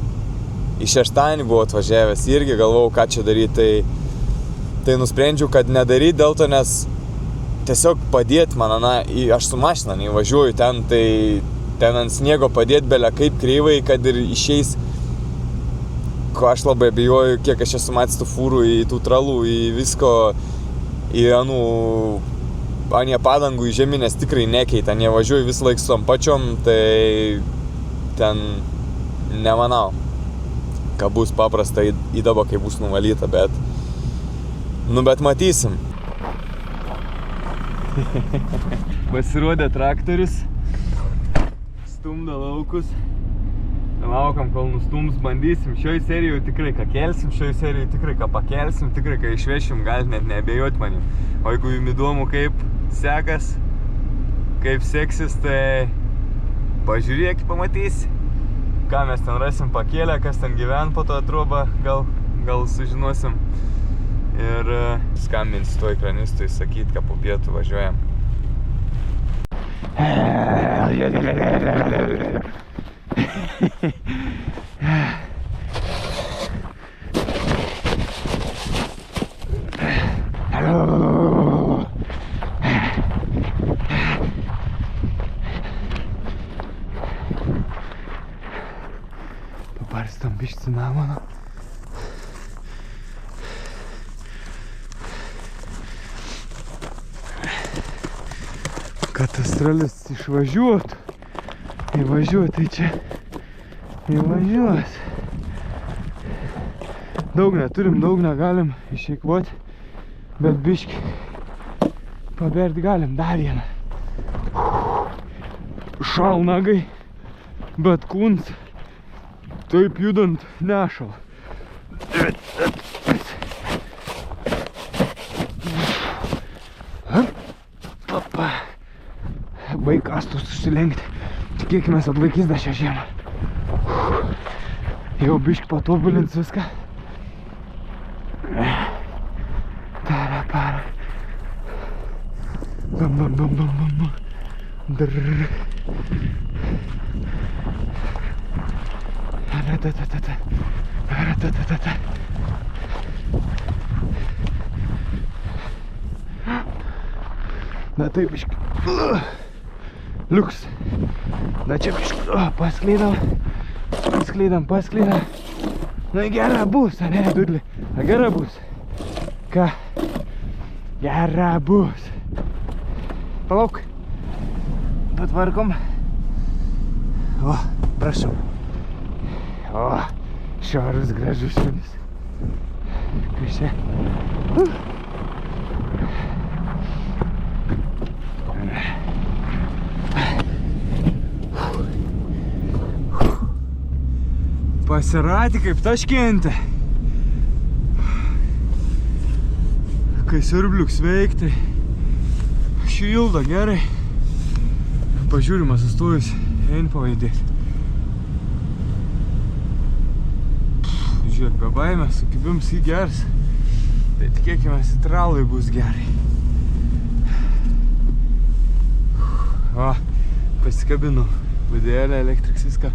Į 6-dienį buvau atvažiavęs irgi galvojau, ką čia daryti, tai nusprendžiau, kad nedaryti dėl to, nes tiesiog padėti man, aš su mašina neįvažiuoju ten, tai ten ant sniego padėti belia kaip kreivai, kad ir išeis, ko aš labai abejoju, kiek aš esu matęs tų fūrų, į tų tralų, į visko, į anie padangų, į žeminės tikrai nekeita, nevažiuoju vis laik su pačiom, tai ten nemanau. Ką bus paprasta įdaba, kai bus nuvalyta, bet matysim. Pasirodė traktorius, stumdo laukus, laukiam, kol nustums, bandysim. Šioj serijoje tikrai ką kelsim, šioj serijoje tikrai ką pakelsim, tikrai ką išvešim, gal net neabejoti manim. O jeigu jums įdomu, kaip sekas, kaip seksis, tai pažiūrėk, pamatysi. Ką mes ten rasim pakėlę, kas ten gyven po to trobą, gal sužinosim. Ir skambinsiu toj kranistui, sakyt, ką po pietų važiuojam. Pabarstam bišci namoną. Kad tas tralis išvažiuotų. Įvažiuot, tai čia įvažiuos. Daug neturim, daug negalim išeikvoti, bet biški paberti galim dar vieną. Šal nagai, bet kūns taip judant nešal. Opa. Baig kastus susilenkti. Tikėkimės atlaikys dar šią žiemą. Jau biški patobulins viską. Tara, para. Bam, bam, bam, bam, bam, bam. Drrrr. Ra-ta-ta-ta-ta. Ra-ta-ta-ta-ta. Na taip biški. Liuks. Na čia biški. Pasklydam. Pasklydam. Na gera bus, ane, dudli. Na gera bus. Ką? Gera bus. Palauk. Patvarkom. O, prašau. O, švarus gražus šunis. Kas čia? Pasiratė kaip taškentė. Kai siurbliuks veikti. Šilda gerai. Pažiūrima sustojus. Ein pavaidėti. Žiūrėk, be baimės, sukibims į gers. Tai tikėkime, citralui bus gerai. O, pasikabinu. Budėlė, elektriks viską.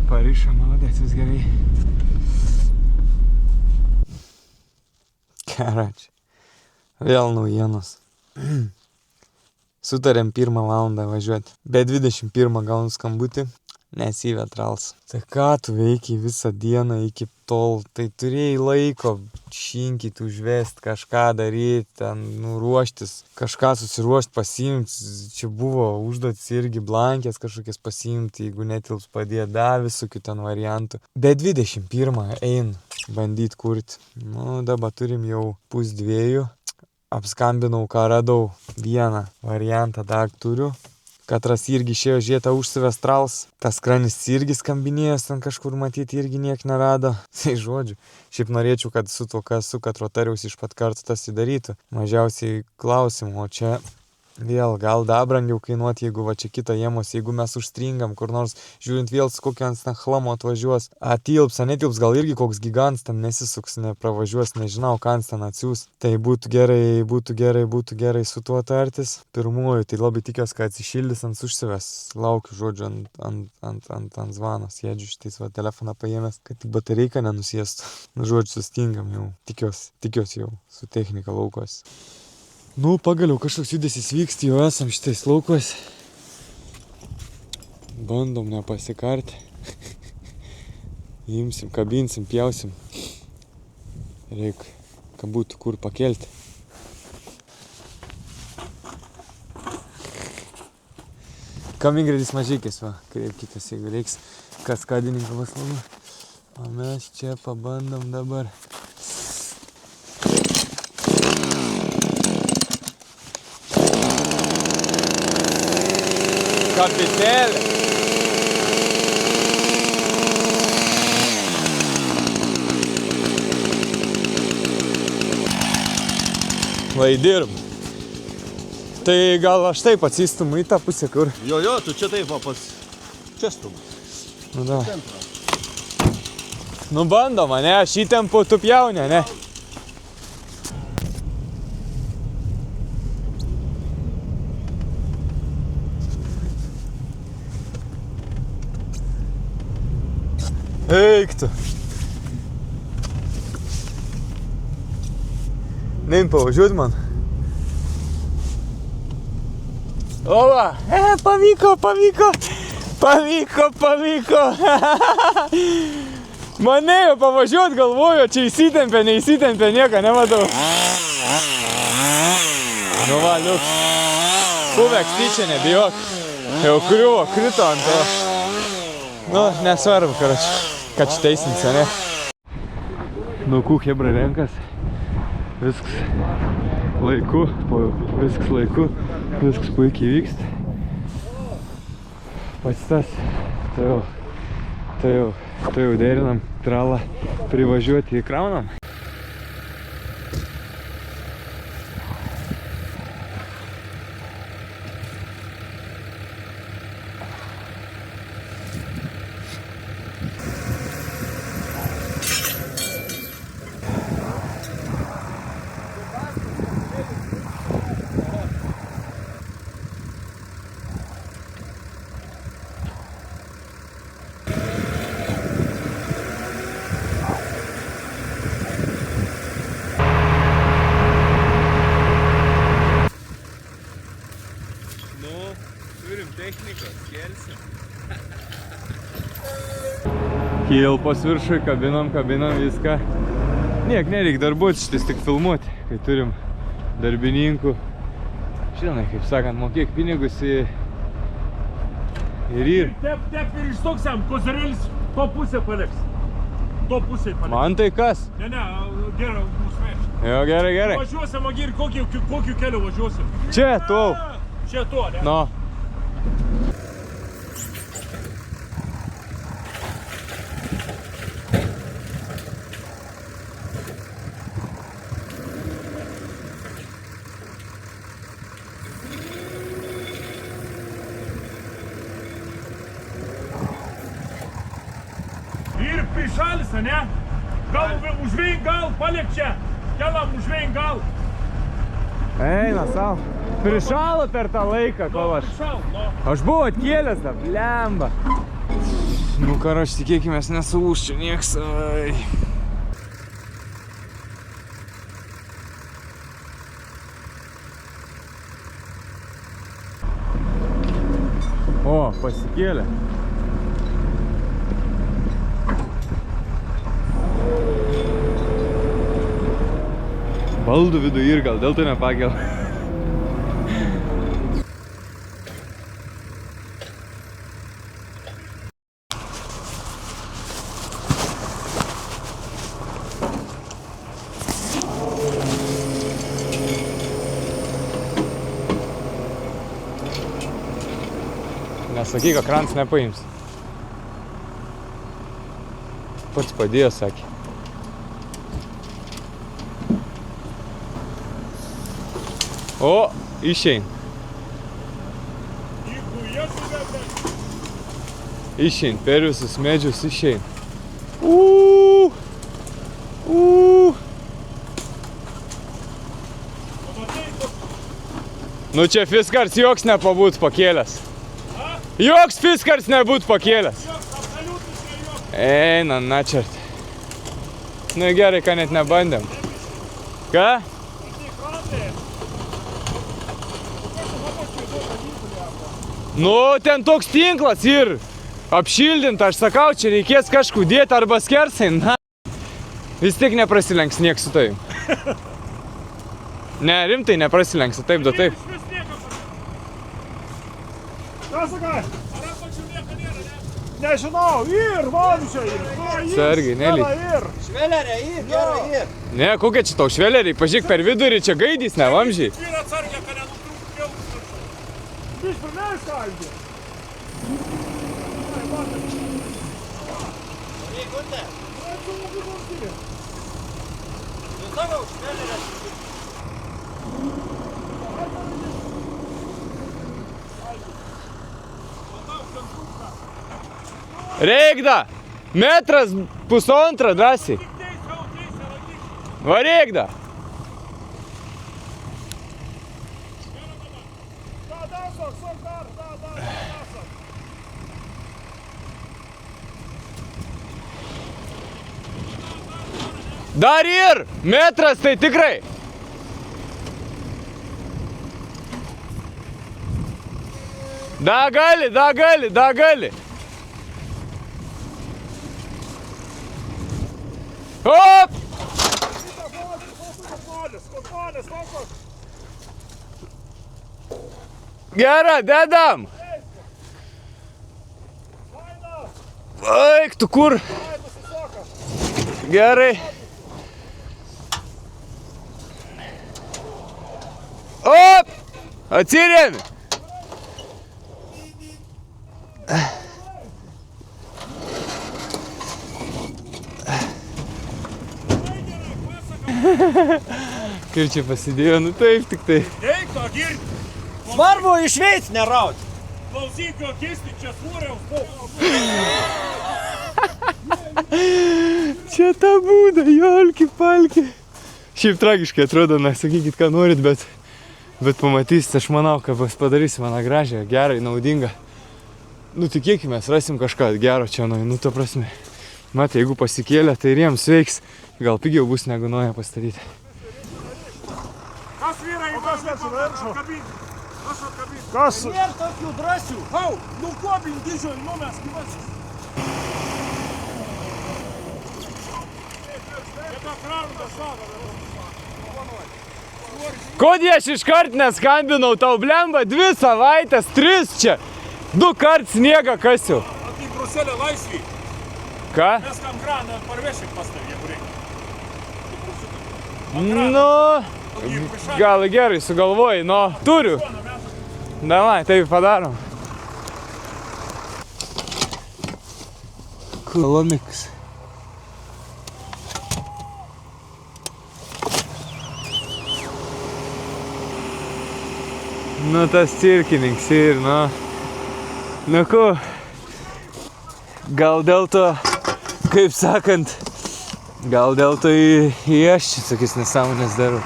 Pariša, maladėc, vis gerai. Karačiai. Vėl naujienos. Sutarėm 1 valandą važiuoti. Be 21 gaunu skambutį, nes įvetrals. Tai ką tu veikiai visą dieną iki tol? Tai turėjai laiko šinkyti, užvest, kažką daryti, ten ruoštis, kažką susiruošti, pasiimti. Čia buvo užduotis irgi blankės kažkokias pasiimti, jeigu netilps padėti, dar visokių ten variantų. Be 21 ein bandyti kurti. Nu, dabar turim jau 1:30. Apskambinau, ką radau. Vieną variantą dar turiu. Katras irgi išėjo žietą užsivestrals. Tas kranis irgi skambinėjęs, ten kažkur matyti irgi niek nerado. Tai žodžiu, šiaip norėčiau, kad su to, kas su katro tariausi iš pat karto tas įdarytų. Mažiausiai klausimų, o čia vėl gal dar brangiau kainuoti, jeigu va čia kitą jėmos, jeigu mes užstringam, kur nors žiūrint vėl su kokio ant chlamo atvažiuos. Atilps, netilps, gal irgi koks gigants ten nesisuks, nepravažiuos, nežinau, ką ten atsiūs. Tai būtų gerai su tuo tartis. Pirmuoju, tai labai tikiuosi, kad atsišildys ant užsives. Laukiu, žodžiu, ant zvano sėdžiu šitais va telefoną paėmęs, kad tik batareika nenusėstų. Nu, žodžiu, sustingam jau. Tikiuosi jau su technika laukos. Nu, pagaliau kažkoks judesys vyksta, jau esam šitais laukos. Bandom nepasikarti. Imsim, kabinsim, pjausim. Reik, kad būtų kur pakelti. Kam Ingridis mažykis, va, kreipkitės, jeigu reiks kaskadininko paslaugų. O mes čia pabandom dabar. Kapitelė. Lai dirb. Tai gal aš taip atsistumu į tą pusę, kur... Jo, tu čia taip va pas čia stum. Nu da. Nu bandom, ne? Aš įtempu tu pjauni, ne? Eik tu. Neim pavažiuot man. Ova, pavyko. Manėjau pavažiuot, galvoju, čia įsitempė, neįsitempė, nieko nematau. Nu va, liuks. Puveks tyčia, nebijok. Jau kriuvo, krito ant to. Nu, nesvarbu, kad čia teisins, ne? Nuokų chebra renkas. Viskas laiku, viskas puikiai vyksta. Pats tas, tai jau derinam tralą privažiuoti įkraunam. Kilpos viršui, kabinam viską. Niek nereik darbuoti, šitais tik filmuoti, kai turim darbininkų. Žinai, kaip sakant, mokėk pinigus ir. Tep ir išstoksiam, kozerėlis to pusę paliks. To pusę paliks. Man tai kas? Ne, gerai, užveš. Jo, gerai. Važiuosim, Agir, kokiu keliu važiuosim? Čia, to. Čia to, ne? No. Ir prišalis, ne? Gal užvėjai gal, paliek čia. Keliam užvėjai gal. Eina sau. Prišalo per tą laiką, kol aš. Aš buvau atkėlęs tą blemba. Nu, karoč, tikėkimės, nesulūš čia nieks. O, pasikėlė. Baldų vidų ir gal dėl to nepakel. Nesakyk, kad krans nepaims. Pats padėjo, sakė. O, išein. Išein, per visus medžius išein. Nu čia fiskars joks nepabūt pakėlęs. Joks fiskars nebūt pakėlęs. Eina, načert. Nu gerai, ką net nebandėm. Ką? Nu, ten toks tinklas ir apšildint, aš sakau, čia reikės kažkur dėti arba skersai, na. Vis tiek neprasilenks nieks su tavim. Ne, rimtai neprasilenks, taip, da taip. Ką sakai? Ar apačių nieko nėra, ne? Nežinau, ir, vamžiai, ir. Sargiai, nelyg. Švelerė, gerai. Ne, kokie čia tau šveleriai, pažiūrėk per vidurį, čia gaidys, ne vamžiai. Ir atsargia, kad nenutrūk kėlus. Biš pirmiai sąjungė. Reikundė. Nusavau švelerę. Reikda! Metras pusantrą drąsiai. Va reikda! Dar ir! Metras tai tikrai! Da gali! Hop! Gerai, dedam! Eik, tu kur? Gerai. Op! Atsirėmi! Kaip čia pasidėjo, nu taip tik tai. Eik to girdi. Svarbu išveic neraut. Klausyk jo kisti, čia svūriaus daug. Čia ta būda, jolki palki. Šiaip tragiškai atrodo, na, sakykit, ką norit, bet pamatysit, aš manau, kad padarysim mano gražią, gerai, naudingą. Nu, tikėkime, rasim kažką gero čia, nu, to prasme. Matai, jeigu pasikėlė, tai ir jiems veiks, gal pigiau bus negu naują pastatyti. Kas vyrai, kas atkabinti? Kas atkabinti? Kas? Nėra tokių drąsių. Hau, nu kuobin didžio, numes gyvasis. Kodėl aš iškart neskambinau tau, blemba, 2 savaitės, 3 čia. 2 kart sniegą kasiu. O tai Bruselė laisvį. Ką? Mes kam graną parvešim pas tavį, jeigu reikia. Nu, gal gerai sugalvoji, nu, turiu. Davai, taip padarom. Kolomikas. Nu, tas cirkininkas ir, nu, ko, gal dėl to, kaip sakant, gal dėl to į aš čia tokias nesąmonės darau.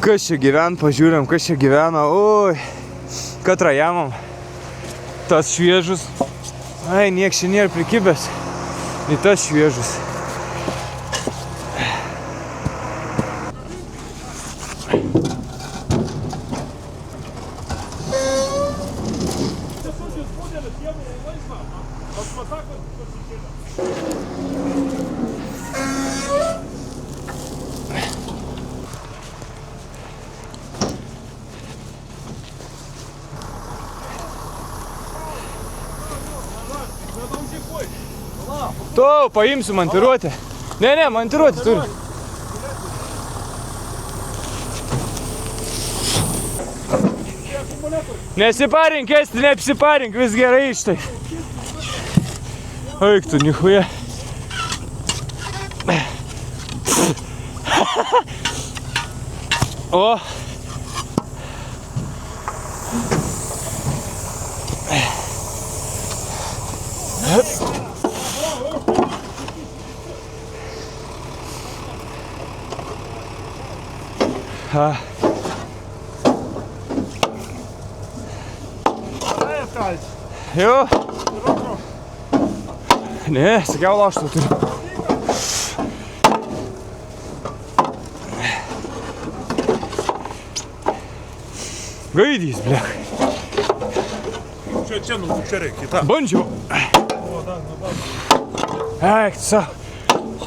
Kas čia gyven, pažiūrėm, kas čia gyvena, oi, katrą jamam, tas šviežus, ai, nieks čia nėra prikibęs, į tas šviežus. To, paimsiu montiruotę. Ne, montiruotę turiu. Nesiparink, esti, neapsiparink, vis gerai štai. Eik tu, nichuja. O. Jo. Ne, sakiau, aš tau turiu. Gaidys, blech. Čia, čia reikia, tą. Bandžiau. Eik, tu savo.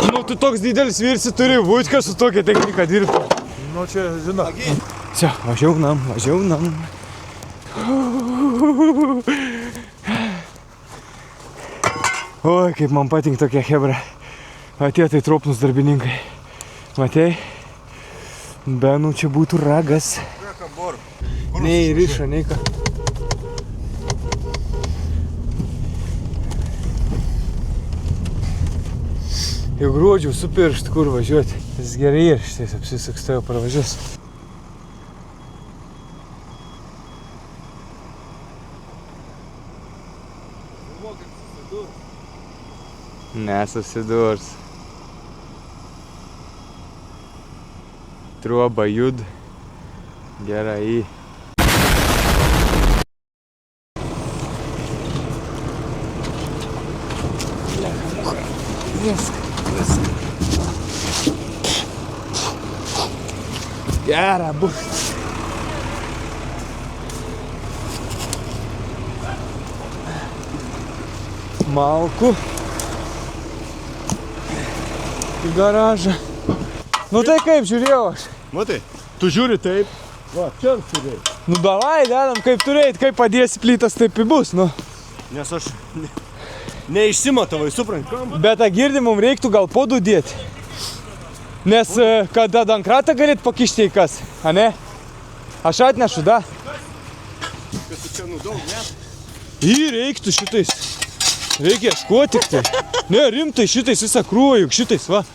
Nu, tu toks didelis virsi turi būti, kad su tokia technika dirbti. Nu, čia, žinau. Čia, važiau nam. Oi, kaip man patink tokia hebra. Atėjo tai tropnus darbininkai. Matei? Benų čia būtų ragas. Nei ryša, nei ką. Jau gruodžiau su piršt, kur važiuoti. Jis gerai ir šitais apsisuks, tai jau pravažiuos. Nesusidurs. Truoba jud. Gerai. Viską. Gera bus. Malku. Į garažą. Nu tai kaip žiūrėjau aš? Matai, tu žiūri taip. Va, čia žiūrėjai. Nu davai, dedam kaip turėjai, kaip padėsi plytas, taip ir bus, nu. Nes aš neišsimatavai, supranti, kam? Bet tą girdį mums reiktų gal podų dėti. Nes kada dankratą galit pakišti į kas, a ne? Aš atnešu, da? Kad tu čia daug metų. Reiktų šitais. Reikia ieškoti tik tai. Ne, rimtai šitais visą krūvą, juk šitais, va.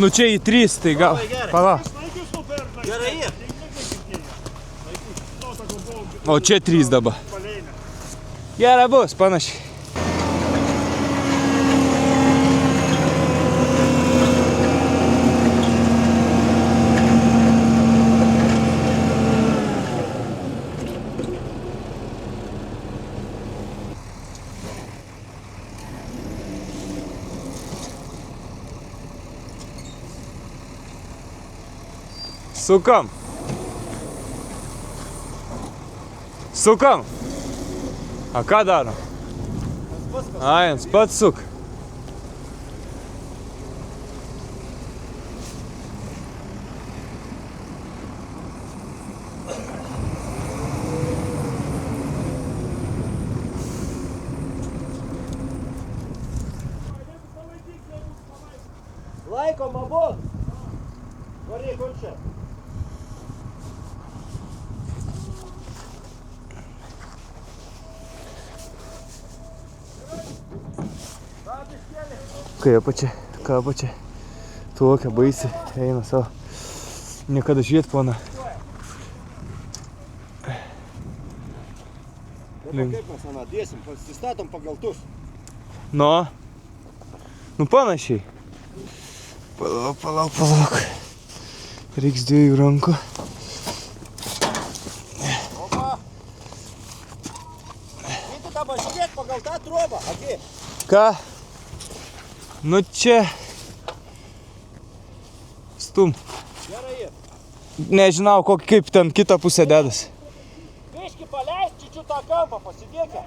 Nu čia į 3, tai gal. Pala. Gerai. O čia 3 dabar. Gerai bus, panašiai. Sukam. Sukam. A ką darom? Ai, pats suk. Laikom abu. Varyk on čia. Kai apačia, tokia baisi, eina savo. Niekada žiūrėt, pana. Dabar kaip mes aną dėsim, pasistatom pagal tus. Nu. Nu panašiai. Palauk. Reiks 2 rankų. Opa! Reikia dabar žiūrėt pagal tą trobą, aki. Ką? Nu čia. Stum. Gerai. Nežinau, kaip ten kitą pusę dedas. Biški paleist, čiučiu tą kampą, pasidėkė.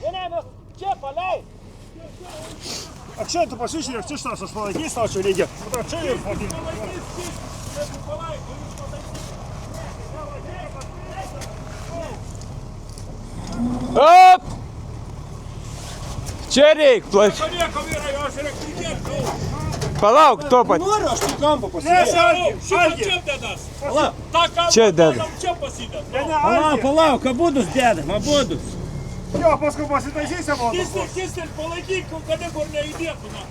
Ne, mes čia paleist. A čia tu pasižiūrėk, čia šitas aš palaikys, tau čia reikia. O čia ir padėk. Op! Čia reik plačiai. Palauk, to pat. Noriu aš tų kampą Ne, pasidėti. Algi. Čia deda. Ne, Algi. Palauk, abudus dedam, abudus. Jo, paskui pasitaisysim, o dabar. Kistel, palaikyk, kada kur neįdėtų, na.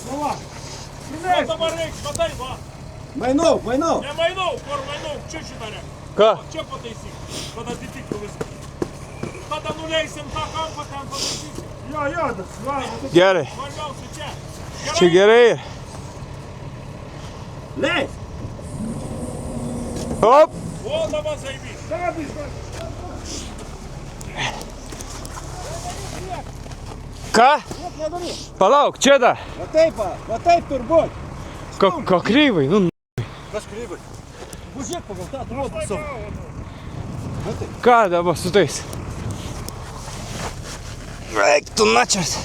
Nu va. O dabar reiks, matai, va. Mainau. Nemainau, kur mainau, čia šitą reikia. Ką? Čia pataisyk, kad atitiktų viską. Tada nuleisim tą kampą, ten pataisysim. Jo, va. Gerai. Svarbiausia čia. Čia gerai. Leis. Op! O, dabar zaibys. Ką? Palauk, čia da. Va taip turbūt. Ko kryvai, nu. Kas krybai? Bužiek pagal tą trobą savo. Ką dabar su tais? Eik, tu načas.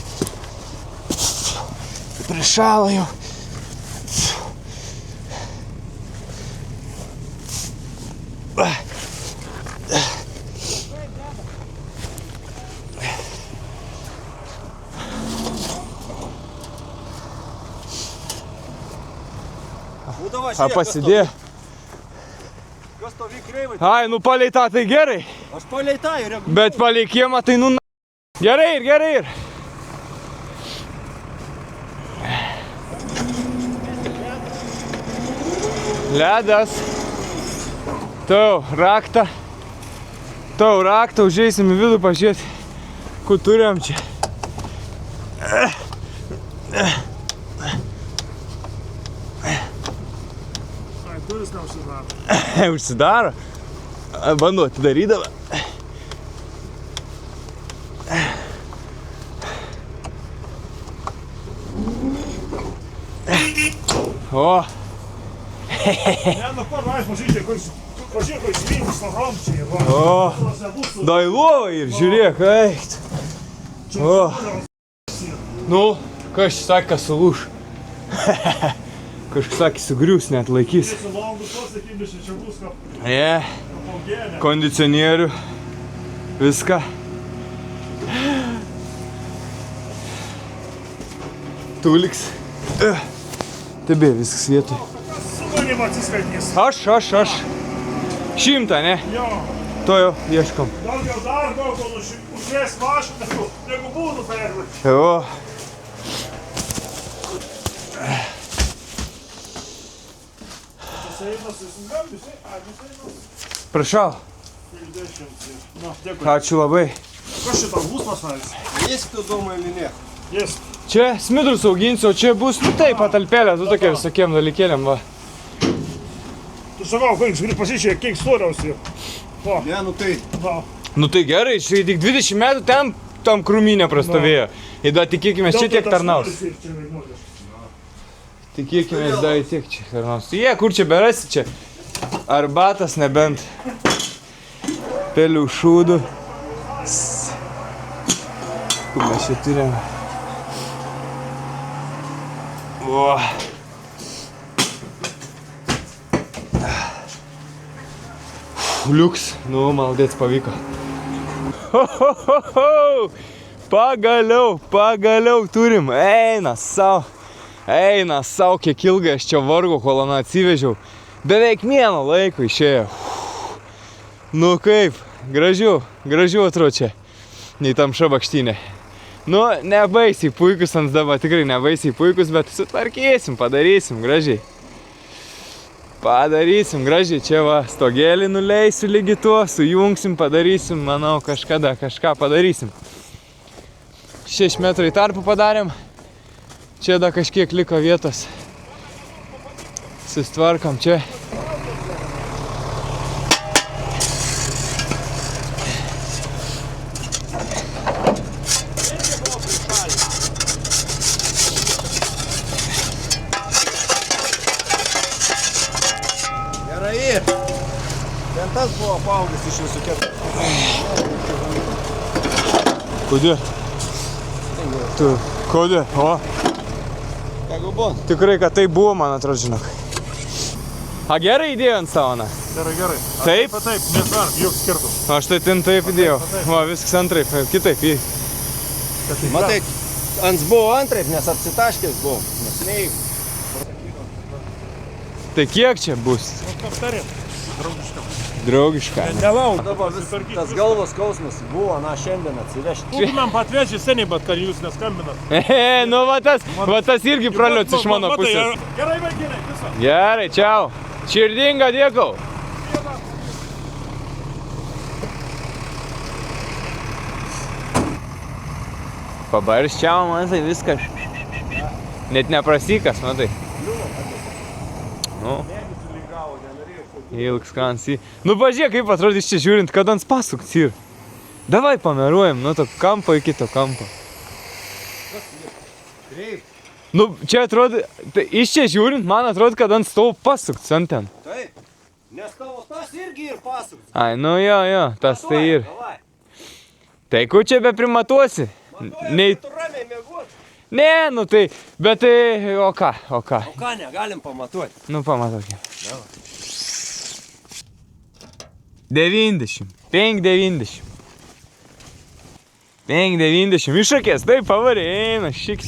Prišalo jau. A pasidėjo. Kas to vyk kreivai? Ai, nu palei tą tai gerai. Aš palei tą ir reguliuoju. Bet palei kiemą tai nu. Gerai ir. Ledas. Tau raktą, užeisim į vidų pažiūrėti, kur turėjom čia. Duris neužsidaro. Užsidaro. Bandau atidarydavą. O. Ne, nu kur, aš pažiūrėk, kur įsvingus to romčiai. O. Dailovai ir žiūrėk, eik. O. Nu, kas sakė, sulūš. Kažkas sakė, sugrius net laikys. Kondicionierių. Viską. Tuliks. Tebė viskas vietoj. Su manim atsiskaitys. Aš. 100, ne? Jo. To jau ieškom. Daugiau darbo, kol užvės mašiną, negu būtų pervažiuoti. Jo. Prašau. Ačiū labai. Kas šitą bus pasavęs? Есть кто дома или нет? Есть. Čia smidrus auginsiu, o čia bus, nu taip, patalpėlė, tu tokia visokiem dalykėliam, va. Tu sakau, kai gali pasižiūrėti, kiek storiausi. Ne, nu tai. Va. Nu tai gerai, čia tik 20 metų ten tam krūminė prastovėjo. Ir dar tikėkime, čia tiek tarnaus. Tikėkime, dar tiek čia tarnaus. Jie, kur čia berasi čia? Arbatas nebent. Pelių šūdų. Kur mes čia turime? O. Liuks, nu, maldėts pavyko. Pagaliau turim. Eina sau, kiek ilgai aš čia vargo, kol aną atsivežiau. Beveik mėno laiko išėjo. Nu kaip, gražiu atrodo čia, nei tam šabakštynė. Nu, nebaisiai puikus ant dabar, tikrai nebaisiai puikus, bet sutvarkysim, padarysim gražiai. Padarysim gražiai, čia va, stogėlį nuleisiu lygi tuo, sujungsim, padarysim, manau, kažką padarysim. 6 metrai tarpų padarėm, čia dar kažkiek liko vietos. Sustvarkom čia. Gerai. Ten tas buvo apaugęs iš visų ketų. Kodėl? Kodėl? O. Tegu buvo. Tikrai, kad tai buvo, man atrodo, žinok. A gerai įdėjau ant savo, na? Gerai. Taip? Taip, nesvarb, joks skirtum. Aš tai ten taip įdėjau. Va, viskas antraip, kitaip. Matai, ant buvo antraip, nes apsitaškės buvo. Nesiniai. Tai kiek čia bus? Aptarėm. Draugiška. Nelauk. Dabar tas galvos skausmas buvo, na, šiandien atsivežti. Būtumėm patvežę seniai, bet kad jūs neskambinat. Nu va tas irgi praliuts iš mano pusės. Gerai, vaikinai, visą. Gerai, čiau. Širdinga dėkau. Pabarščiau, man tai viskas. Net neprasikas, matai. Nu. Ilgs kansi. Nu pažiūrėk, kaip atrodys čia žiūrint, kada ant pasukts ir. Davai pameruojam nuo to kampo iki to kampo. Nu čia atrodo, tai iš čia žiūrint, man atrodo, kad ant stovo pasukts ant ten. Taip, nes tavo tas irgi ir pasukts. Ai, nu jo, tas tai ir. Tai kur čia be primatuosi? Matuojam, tu ramiai mėguot. Ne, nu tai, bet tai, o ką? O ką, negalim pamatuoti. Nu pamatuokim. 90, 5,90. 5,90, išakės, taip pavarė, eina, šiks.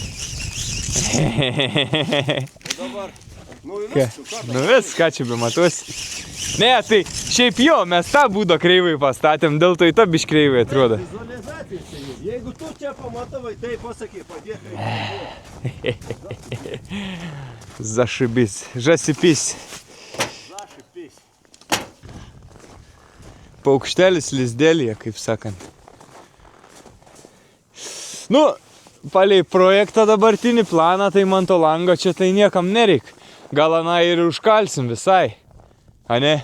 Dabar, Nu viską čia be matuosi. Ne, tai šiaip jo, mes tą būdą kreivai pastatėm, dėl to į tą biškį kreivai atrodo. Vizualizacija, jeigu tu čia pamatavai, tai pasakai, padėk. Zašibis, žasipis. Paukštelis lizdėlyje, kaip sakant. Nu, palei projektą dabartinį planą, tai man to lango čia tai niekam nereik. Gal aną ir užkalsim visai. A ne?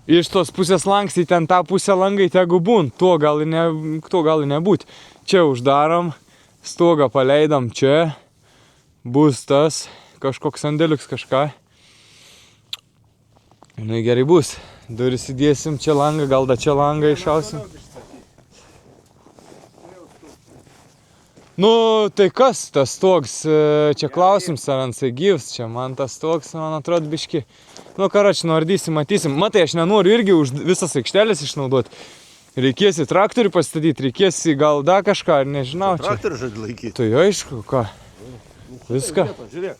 Iš tos pusės lanksti ten tą pusę langai tegu būn. Tuo gali nebūt. Čia uždarom, stogą paleidom čia. Bus tas, kažkoks sandėliuks kažką. Nu gerai bus. Duris įdėsim čia langą, gal da čia langą išausim. Nu, tai kas tas toks, čia klausims, ar ant gyvs, čia man tas toks, man atrodo, biški. Nu, karoči, nuardysim, matysim. Matai, aš nenoriu irgi už visas aikštelės išnaudoti. Reikės į traktorių pastatyti, reikės į gal da kažką, ar nežinau čia. Traktorių žadi laikyti. Tai aišku, ką? Viską. Žiūrėk.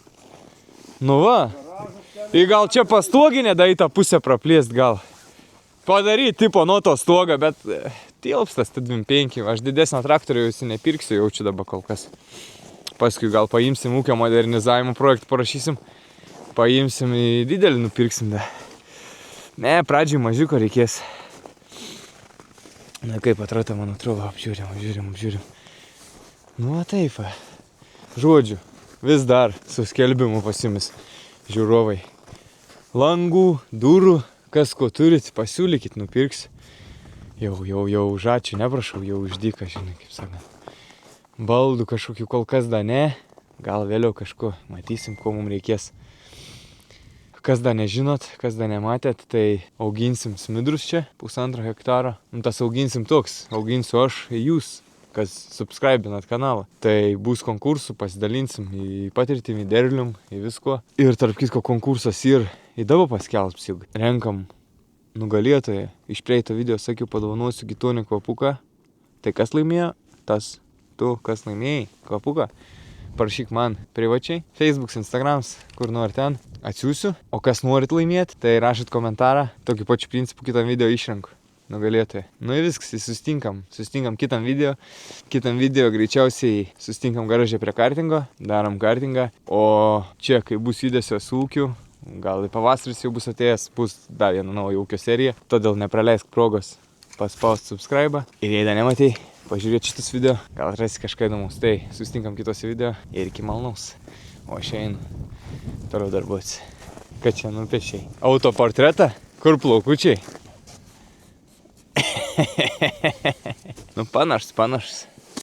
Nu va. Tai gal čia pastoginė, da į tą pusę praplėst gal. Padaryti tipo nuo to stogą, bet tilpstas, tai 25. Aš didesnio traktorių jau nepirksiu, jaučiu dabar kol kas. Paskui gal paimsim ūkio modernizavimo projektą, parašysim. Paimsim į didelį, nupirksim da. Ne, pradžiai mažiuko reikės. Na kaip atrodo, man atrodo, apžiūrim. Nu, taip. Žodžiu, vis dar su skelbimu pas jumis, žiūrovai. Langų, durų, kas ko turit, pasiūlykit, nupirksiu. Jau už ačiū, neprašau, jau už dyką, žinai, kaip sakant. Baldų kažkokių kol kas da ne, gal vėliau kažko, matysim, ko mums reikės. Kas da nežinot, kas da nematėt, tai auginsim smidrus čia, 1,5 hektaro. Nu, tas auginsim toks, auginsiu aš, jūs, kas subscribinat kanalą. Tai bus konkursų, pasidalinsim į patirtim, į derlium, į visko. Ir tarp kitko konkursas ir į dabar paskelbsiu. Renkam nugalėtoją. Iš prieito video sakiau, padovanosiu Gitonį kvapuką. Tai kas laimėjo? Tas, tu, kas laimėjai kvapuką. Parašyk man privačiai, Facebooks, Instagrams, kur nori ten, atsiųsiu. O kas norit laimėti, tai rašyt komentarą. Tokiu pačiu principu kitam video išrenku nugalėtoją. Nu ir viskas, sustinkam kitam video. Kitam video greičiausiai sustinkam garaže prie kartingo, darom kartingą. O čia, kai bus judesio su ūkiu, gal į pavasaris jau bus atėjęs, bus dar viena nauja ūkio serija. Todėl nepraleisk progos paspaust subscribe. Ir jei dar nematei, pažiūrėti šitus video, gal rasi kažką įdomus. Tai sustinkam kitose video ir iki malonaus. O aš einu toliau darbuotis. Kad čia nupiešiai. Autoportretą? Kur plaukučiai? Nu panašus.